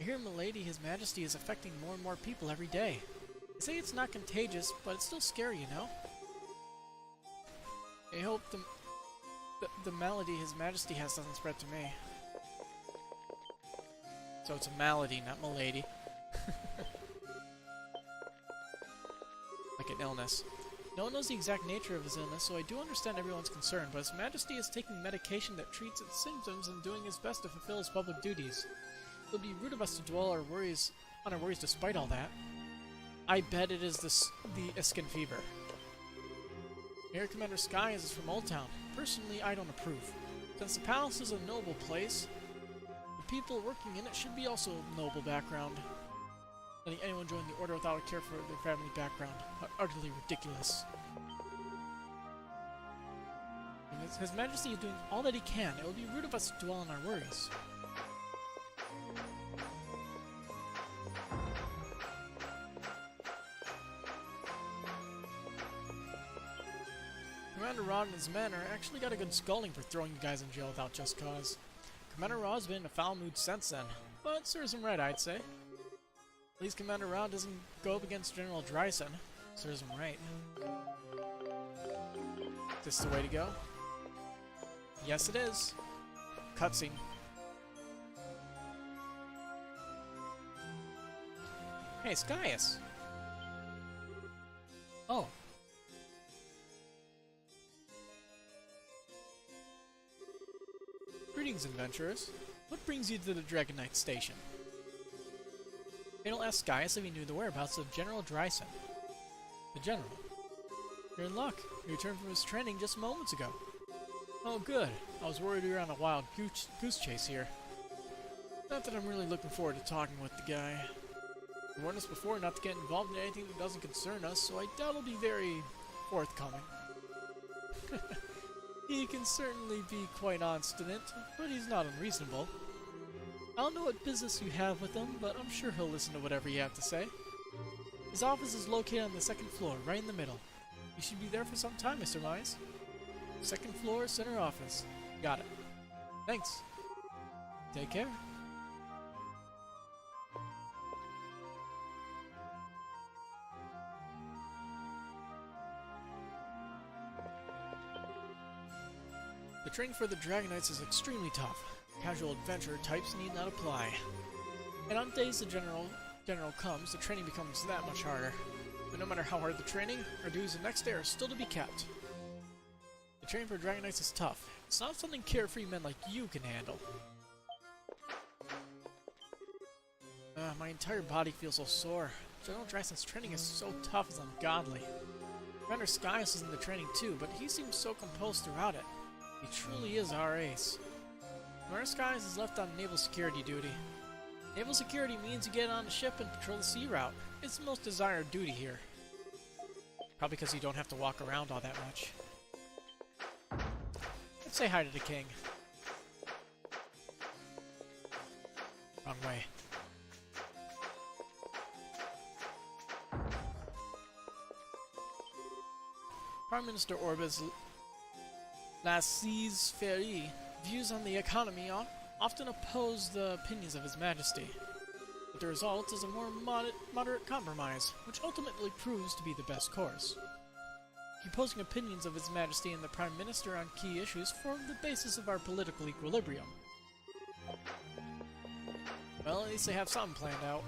I hear Milady, His Majesty, is affecting more and more people every day. They say it's not contagious, but it's still scary, you know? I hope the malady His Majesty has doesn't spread to me. So it's a malady, not Milady. Like an illness. No one knows the exact nature of his illness, so I do understand everyone's concern, but His Majesty is taking medication that treats its symptoms and doing his best to fulfill his public duties. It would be rude of us to dwell on our worries despite all that. I bet it is the Iskin fever. Air Commander Sky is from Old Town. Personally, I don't approve. Since the palace is a noble place, the people working in it should be also of noble background. Letting anyone join the order without a care for their family background. Utterly ridiculous. And His Majesty is doing all that he can. It would be rude of us to dwell on our worries. Commander Rod and his men actually got a good scolding for throwing you guys in jail without just cause. Commander Rod's been in a foul mood since then, but serves him right, I'd say. At least Commander Rod doesn't go up against General Dryson. Serves him right. Is this the way to go? Yes, it is. Cutscene. Hey, Skyus! Oh. Greetings, adventurers. What brings you to the Dragon Knight Station? It'll ask Skyus if he knew the whereabouts of General Dryson. The General. You're in luck. He returned from his training just moments ago. Oh, good. I was worried we were on a wild goose chase here. Not that I'm really looking forward to talking with the guy. He warned us before not to get involved in anything that doesn't concern us, so I doubt he'll be very forthcoming. He can certainly be quite obstinate, but he's not unreasonable. I don't know what business you have with him, but I'm sure he'll listen to whatever you have to say. His office is located on the second floor, right in the middle. You should be there for some time, I surmise. Second floor, center office. Got it. Thanks. Take care. The training for the Dragon Knights is extremely tough. Casual adventurer types need not apply. And on days the general comes, the training becomes that much harder. But no matter how hard the training, our duties the next day are still to be kept. The training for Dragon Knights is tough. It's not something carefree men like you can handle. My entire body feels so sore. General Dryson's training is so tough it's ungodly. Commander Skyus is in the training too, but he seems so composed throughout it. He truly is our ace. Commander Skyus is left on naval security duty. Naval security means you get on a ship and patrol the sea route. It's the most desired duty here. Probably because you don't have to walk around all that much. Let's say hi to the king. Wrong way. Prime Minister Orbis Lassez-Ferry views on the economy often oppose the opinions of His Majesty. But the result is a more moderate compromise, which ultimately proves to be the best course. The opposing opinions of His Majesty and the Prime Minister on key issues form the basis of our political equilibrium. Well, at least they have something planned out.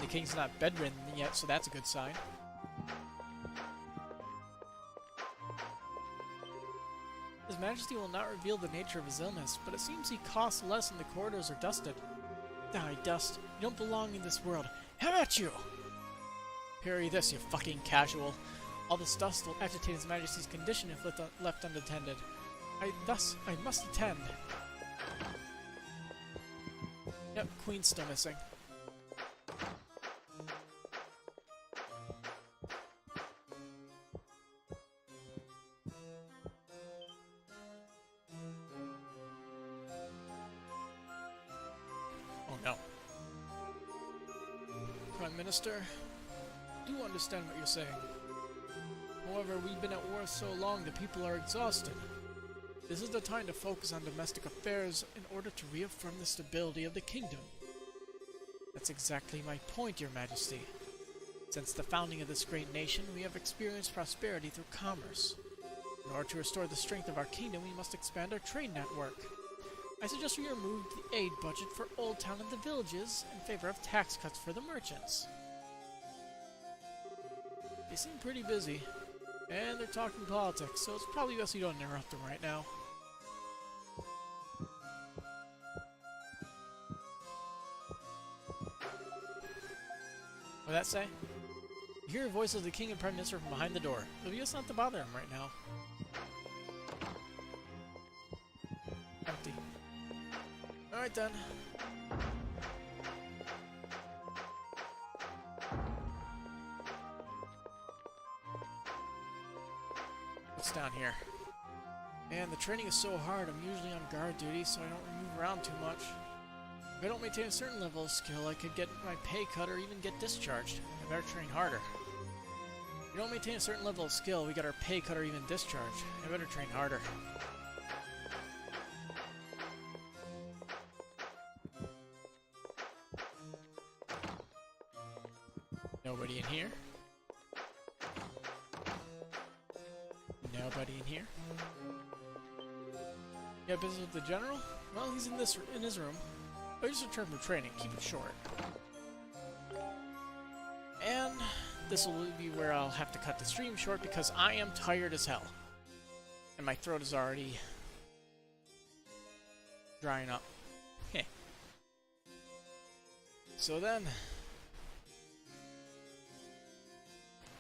The king's not bedridden yet, so that's a good sign. His Majesty will not reveal the nature of his illness, but it seems he coughs less and the corridors are dusted. Die, dust. You don't belong in this world. How about you? Parry this, you fucking casual. All this dust will agitate His Majesty's condition if left unattended. I must attend. Yep, Queen's still missing. Oh no. Prime Minister, I do understand what you're saying. However, we've been at war so long the people are exhausted. This is the time to focus on domestic affairs in order to reaffirm the stability of the kingdom. That's exactly my point, Your Majesty. Since the founding of this great nation, we have experienced prosperity through commerce. In order to restore the strength of our kingdom, we must expand our trade network. I suggest we remove the aid budget for Old Town and the villages in favor of tax cuts for the merchants. They seem pretty busy, and they're talking politics, so it's probably best you don't interrupt them right now. What'd that say? You hear voices of the King and Prime Minister from behind the door. It'll be best not to bother him right now. Empty. Alright then. What's down here? Man, the training is so hard. I'm usually on guard duty, so I don't move around too much. If I don't maintain a certain level of skill, I could get my pay cut or even get discharged. I better train harder. If we don't maintain a certain level of skill, we get our pay cut or even discharged. I better train harder. Nobody in here. Nobody in here. You got business with the general? Well, he's in his room. I just returned from training. Keep it short. And this will be where I'll have to cut the stream short because I am tired as hell. And my throat is already drying up. Heh. So then,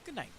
good night.